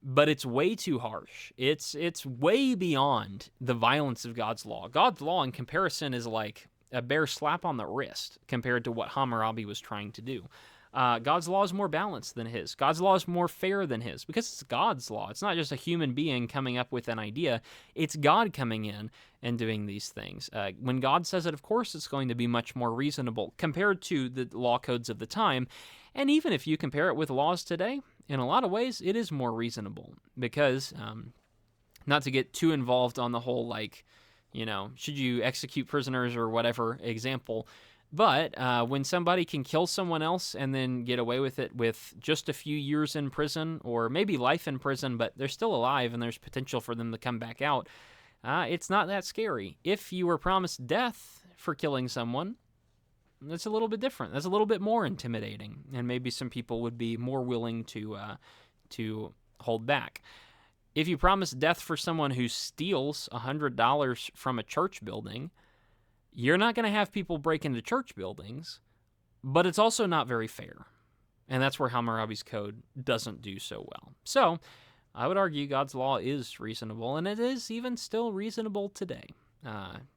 but it's way too harsh. It's way beyond the violence of God's law. God's law, in comparison, is like a bare slap on the wrist compared to what Hammurabi was trying to do. God's law is more balanced than his. God's law is more fair than his because it's God's law. It's not just a human being coming up with an idea. It's God coming in and doing these things. When God says it, of course, it's going to be much more reasonable compared to the law codes of the time. And even if you compare it with laws today, in a lot of ways, it is more reasonable because, not to get too involved on the whole, should you execute prisoners or whatever example. But when somebody can kill someone else and then get away with it with just a few years in prison or maybe life in prison, but they're still alive and there's potential for them to come back out, it's not that scary. If you were promised death for killing someone, that's a little bit different. That's a little bit more intimidating, and maybe some people would be more willing to hold back. If you promise death for someone who steals $100 from a church building, you're not going to have people break into church buildings, but it's also not very fair. And that's where Hammurabi's Code doesn't do so well. So I would argue God's law is reasonable, and it is even still reasonable today.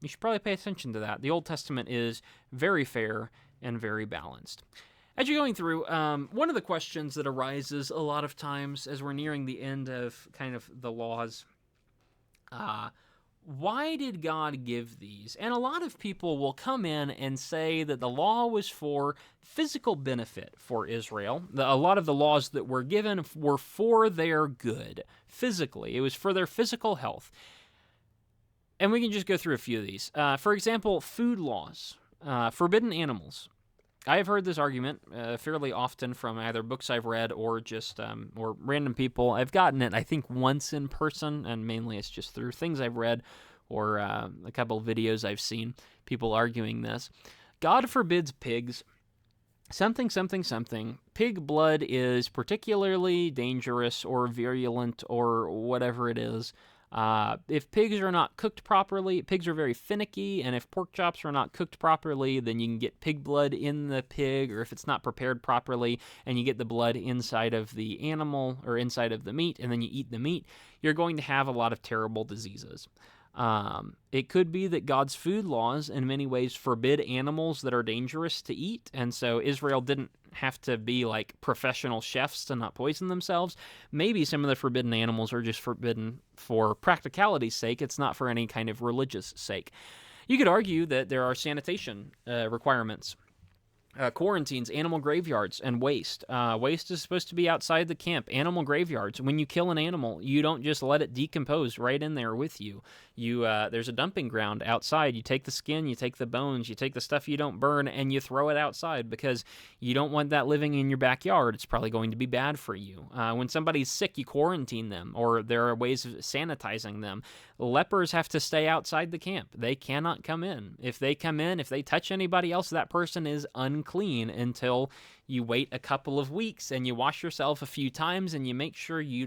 You should probably pay attention to that. The Old Testament is very fair and very balanced. As you're going through, one of the questions that arises a lot of times as we're nearing the end of kind of the laws, why did God give these? And a lot of people will come in and say that the law was for physical benefit for Israel. A lot of the laws that were given were for their good, physically. It was for their physical health. And we can just go through a few of these. For example, food laws, forbidden animals. I have heard this argument fairly often from either books I've read or just or random people. I've gotten it, I think, once in person, and mainly it's just through things I've read or a couple of videos I've seen, people arguing this. God forbids pigs. Something. Pig blood is particularly dangerous or virulent or whatever it is. If pigs are not cooked properly, pigs are very finicky, and if pork chops are not cooked properly, then you can get pig blood in the pig, or if it's not prepared properly and you get the blood inside of the animal or inside of the meat, and then you eat the meat, you're going to have a lot of terrible diseases. It could be that God's food laws in many ways forbid animals that are dangerous to eat, and so Israel didn't have to be like professional chefs to not poison themselves. Maybe some of the forbidden animals are just forbidden for practicality's sake. It's not for any kind of religious sake. You could argue that there are sanitation requirements. Quarantines, animal graveyards, and waste. Waste is supposed to be outside the camp. Animal graveyards. When you kill an animal, you don't just let it decompose right in there with you. There's a dumping ground outside. You take the skin, you take the bones, you take the stuff you don't burn, and you throw it outside because you don't want that living in your backyard. It's probably going to be bad for you. When somebody's sick, you quarantine them, or there are ways of sanitizing them. Lepers have to stay outside the camp. They cannot come in. If they come in, if they touch anybody else, that person is unclean until you wait a couple of weeks and you wash yourself a few times and you make sure you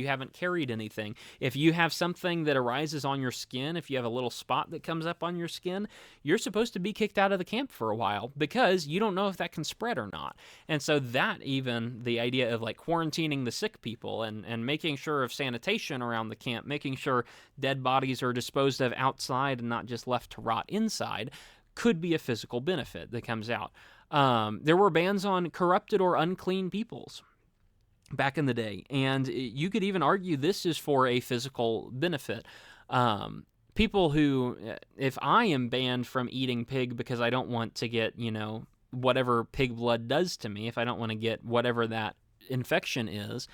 haven't carried anything. If you have something that arises on your skin, if you have a little spot that comes up on your skin, you're supposed to be kicked out of the camp for a while because you don't know if that can spread or not. And so that, even the idea of like quarantining the sick people and making sure of sanitation around the camp, making sure dead bodies are disposed of outside and not just left to rot inside, could be a physical benefit that comes out. There were bans on corrupted or unclean peoples back in the day, and you could even argue this is for a physical benefit. People who, if I am banned from eating pig because I don't want to get, whatever pig blood does to me, if I don't want to get whatever that infection is,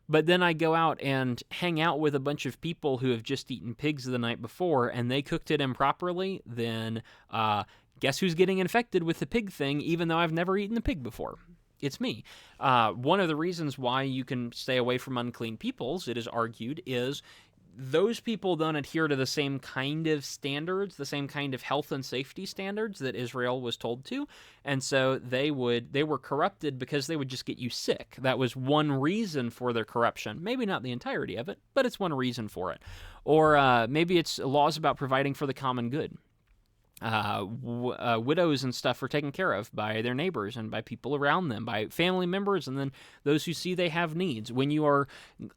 but then I go out and hang out with a bunch of people who have just eaten pigs the night before and they cooked it improperly, then guess who's getting infected with the pig thing, even though I've never eaten the pig before? It's me. One of the reasons why you can stay away from unclean peoples, it is argued, is those people don't adhere to the same kind of standards, the same kind of health and safety standards that Israel was told to, and so they were corrupted because they would just get you sick. That was one reason for their corruption. Maybe not the entirety of it, but it's one reason for it. Or maybe it's laws about providing for the common good. Widows and stuff are taken care of by their neighbors and by people around them, by family members, and then those who see they have needs. When you are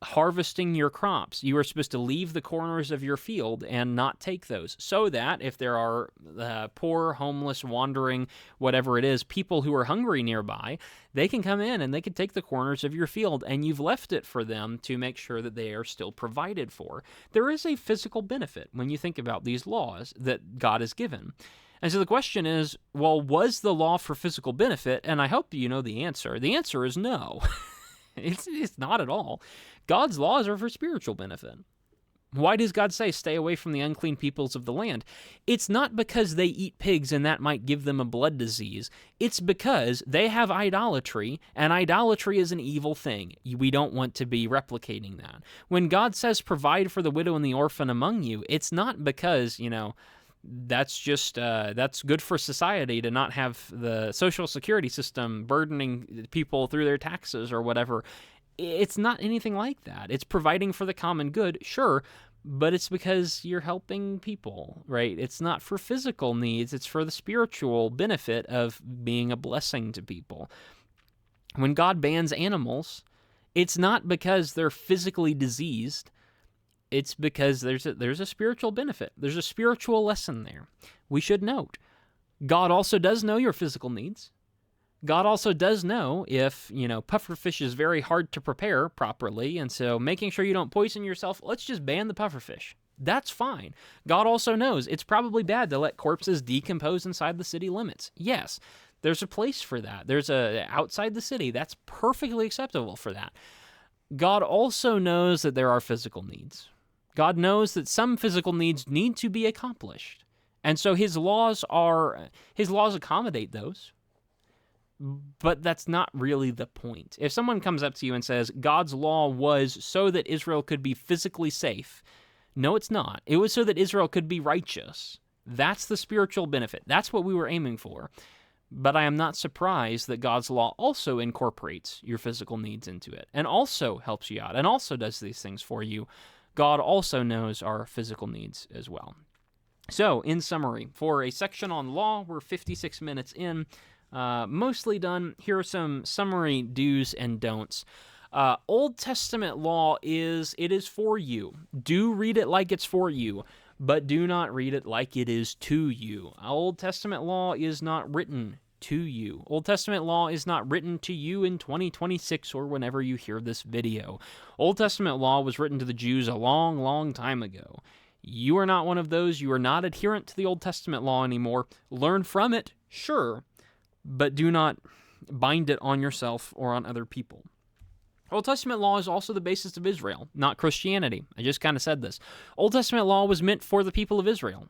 harvesting your crops, you are supposed to leave the corners of your field and not take those, so that if there are poor, homeless, wandering, whatever it is, people who are hungry nearby, they can come in and they can take the corners of your field, and you've left it for them to make sure that they are still provided for. There is a physical benefit when you think about these laws that God has given. And so the question is, well, was the law for physical benefit? And I hope you know the answer. The answer is no. It's not at all. God's laws are for spiritual benefit. Why does God say, stay away from the unclean peoples of the land? It's not because they eat pigs and that might give them a blood disease. It's because they have idolatry, and idolatry is an evil thing. We don't want to be replicating that. When God says, provide for the widow and the orphan among you, it's not because, that's just that's good for society to not have the social security system burdening people through their taxes or whatever. It's not anything like that. It's providing for the common good, sure, but it's because you're helping people, right? It's not for physical needs. It's for the spiritual benefit of being a blessing to people. When God bans animals, it's not because they're physically diseased. It's because there's a spiritual benefit. There's a spiritual lesson there. We should note, God also does know your physical needs. God also does know if, pufferfish is very hard to prepare properly, and so making sure you don't poison yourself, let's just ban the pufferfish. That's fine. God also knows it's probably bad to let corpses decompose inside the city limits. Yes, there's a place for that. Outside the city, that's perfectly acceptable for that. God also knows that there are physical needs. God knows that some physical needs need to be accomplished. And so his laws accommodate those. But that's not really the point. If someone comes up to you and says, God's law was so that Israel could be physically safe, no, it's not. It was so that Israel could be righteous. That's the spiritual benefit. That's what we were aiming for. But I am not surprised that God's law also incorporates your physical needs into it and also helps you out and also does these things for you. God also knows our physical needs as well. So, in summary, for a section on law, we're 56 minutes in. Mostly done. Here are some summary do's and don'ts. Old Testament law is for you. Do read it like it's for you, but do not read it like it is to you. Old Testament law is not written to you. Old Testament law is not written to you in 2026 or whenever you hear this video. Old Testament law was written to the Jews a long, long time ago. You are not one of those. You are not adherent to the Old Testament law anymore. Learn from it, sure, but do not bind it on yourself or on other people. Old Testament law is also the basis of Israel, not Christianity. I just kind of said this. Old Testament law was meant for the people of Israel.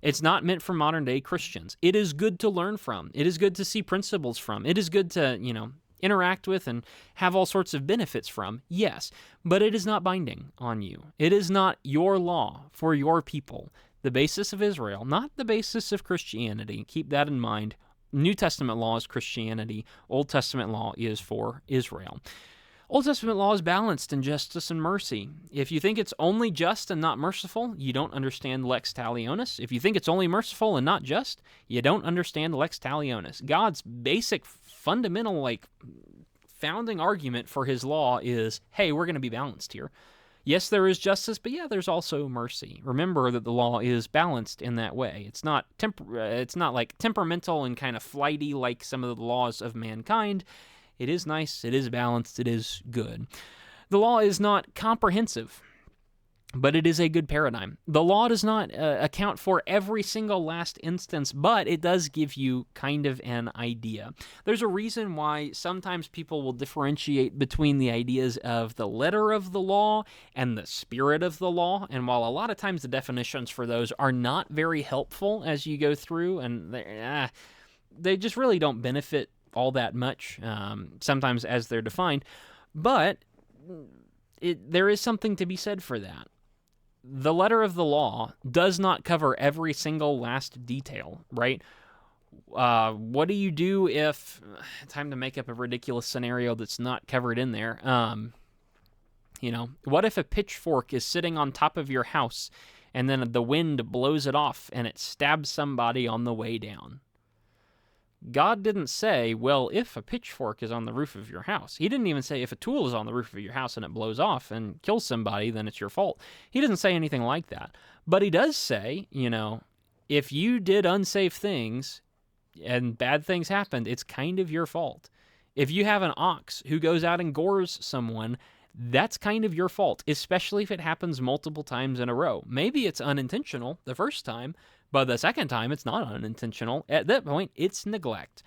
It's not meant for modern-day Christians. It is good to learn from. It is good to see principles from. It is good to, interact with and have all sorts of benefits from, yes, but it is not binding on you. It is not your law for your people. The basis of Israel, not the basis of Christianity. Keep that in mind. New Testament law is Christianity. Old Testament law is for Israel. Old Testament law is balanced in justice and mercy. If you think it's only just and not merciful, you don't understand lex talionis. If you think it's only merciful and not just, you don't understand lex talionis. God's basic, fundamental, founding argument for his law is, hey, we're going to be balanced here. Yes, there is justice, but yeah, there's also mercy. Remember that the law is balanced in that way. It's not temperamental and kind of flighty like some of the laws of mankind. It is nice, it is balanced, it is good. The law is not comprehensive, but it is a good paradigm. The law does not account for every single last instance, but it does give you kind of an idea. There's a reason why sometimes people will differentiate between the ideas of the letter of the law and the spirit of the law, and while a lot of times the definitions for those are not very helpful as you go through, and they just really don't benefit all that much, sometimes as they're defined, but there is something to be said for that. The letter of the law does not cover every single last detail, right? What do you do if, time to make up a ridiculous scenario that's not covered in there, what if a pitchfork is sitting on top of your house and then the wind blows it off and it stabs somebody on the way down? God didn't say, well, if a pitchfork is on the roof of your house. He didn't even say if a tool is on the roof of your house and it blows off and kills somebody, then it's your fault. He doesn't say anything like that. But he does say, if you did unsafe things and bad things happened, it's kind of your fault. If you have an ox who goes out and gores someone, that's kind of your fault, especially if it happens multiple times in a row. Maybe it's unintentional the first time, but the second time, it's not unintentional. At that point, it's neglect.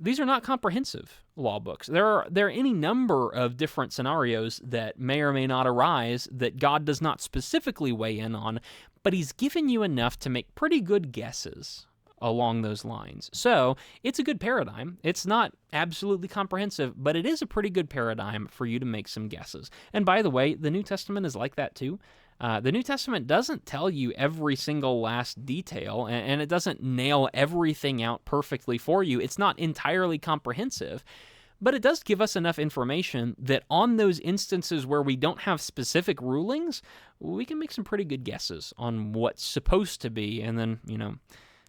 these are not comprehensive law books. There are any number of different scenarios that may or may not arise that God does not specifically weigh in on, but he's given you enough to make pretty good guesses along those lines. So it's a good paradigm. It's not absolutely comprehensive, but it is a pretty good paradigm for you to make some guesses. And by the way, the New Testament is like that too. The New Testament doesn't tell you every single last detail, and it doesn't nail everything out perfectly for you. It's not entirely comprehensive, but it does give us enough information that on those instances where we don't have specific rulings, we can make some pretty good guesses on what's supposed to be, and then,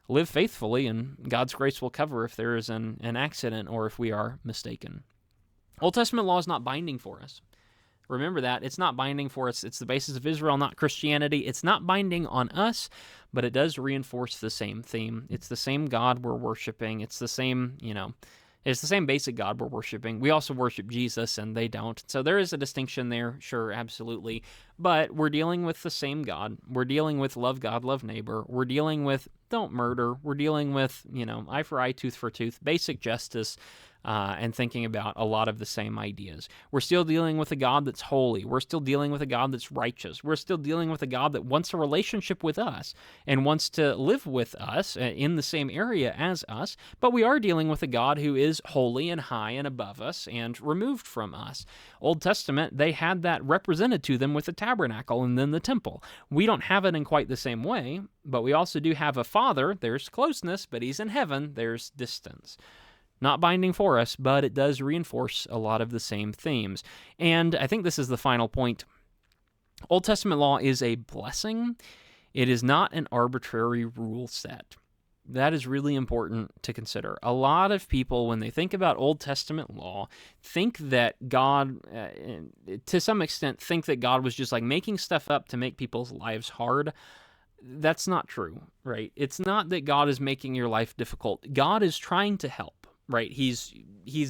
live faithfully, and God's grace will cover if there is an accident or if we are mistaken. Old Testament law is not binding for us. Remember that. It's not binding for us. It's the basis of Israel, not Christianity. It's not binding on us, but it does reinforce the same theme. It's the same God we're worshiping. It's the same, it's the same basic God we're worshiping. We also worship Jesus, and they don't. So there is a distinction there, sure, absolutely. But we're dealing with the same God. We're dealing with love God, love neighbor. We're dealing with don't murder. We're dealing with, eye for eye, tooth for tooth, basic justice, and thinking about a lot of the same ideas. We're still dealing with a God that's holy. We're still dealing with a God that's righteous. We're still dealing with a God that wants a relationship with us and wants to live with us in the same area as us, but we are dealing with a God who is holy and high and above us and removed from us. Old Testament, they had that represented to them with the tabernacle and then the temple. We don't have it in quite the same way, but we also do have a Father. There's closeness, but he's in heaven. There's distance. Not binding for us, but it does reinforce a lot of the same themes. And I think this is the final point. Old Testament law is a blessing. It is not an arbitrary rule set. That is really important to consider. A lot of people, when they think about Old Testament law, think that God, to some extent, think that God was just like making stuff up to make people's lives hard. That's not true, right? It's not that God is making your life difficult. God is trying to help. Right, he's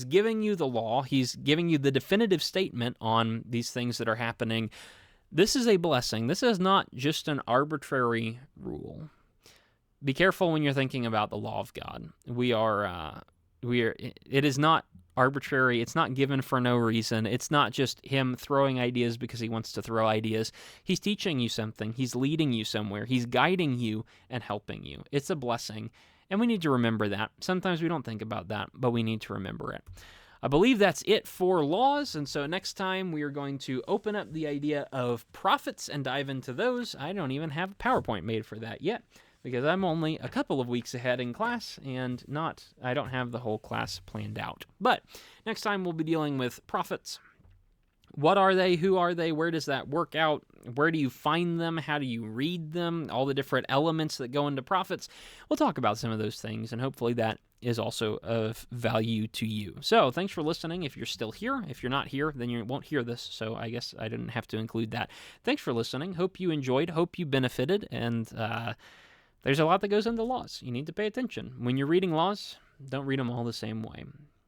giving you the law. He's giving you the definitive statement on these things that are happening. This is a blessing. This is not just an arbitrary rule. Be careful when you're thinking about the law of God. It is not arbitrary. It's not given for no reason. It's not just him throwing ideas because he wants to throw ideas. He's teaching you something. He's leading you somewhere. He's guiding you and helping you. It's a blessing. And we need to remember that. Sometimes we don't think about that, but we need to remember it. I believe that's it for laws, and so next time we are going to open up the idea of prophets and dive into those. I don't even have a PowerPoint made for that yet, because I'm only a couple of weeks ahead in class, and I don't have the whole class planned out. But next time we'll be dealing with prophets. What are they? Who are they? Where does that work out? Where do you find them? How do you read them? All the different elements that go into prophets. We'll talk about some of those things, and hopefully that is also of value to you. So thanks for listening. If you're still here, if you're not here, then you won't hear this, so I guess I didn't have to include that. Thanks for listening. Hope you enjoyed. Hope you benefited, and there's a lot that goes into laws. You need to pay attention. When you're reading laws, don't read them all the same way.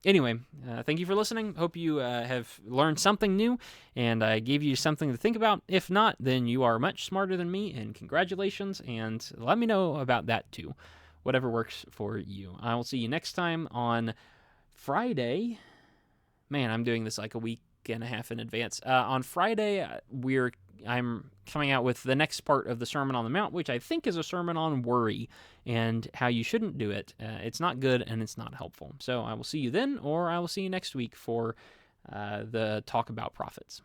Anyway, thank you for listening. Hope you have learned something new, and I gave you something to think about. If not, then you are much smarter than me, and congratulations, and let me know about that too, whatever works for you. I will see you next time on Friday. Man, I'm doing this like a week and a half in advance. On Friday, I'm coming out with the next part of the Sermon on the Mount, which I think is a sermon on worry and how you shouldn't do it. It's not good and it's not helpful. So I will see you then, or I will see you next week for the talk about prophets.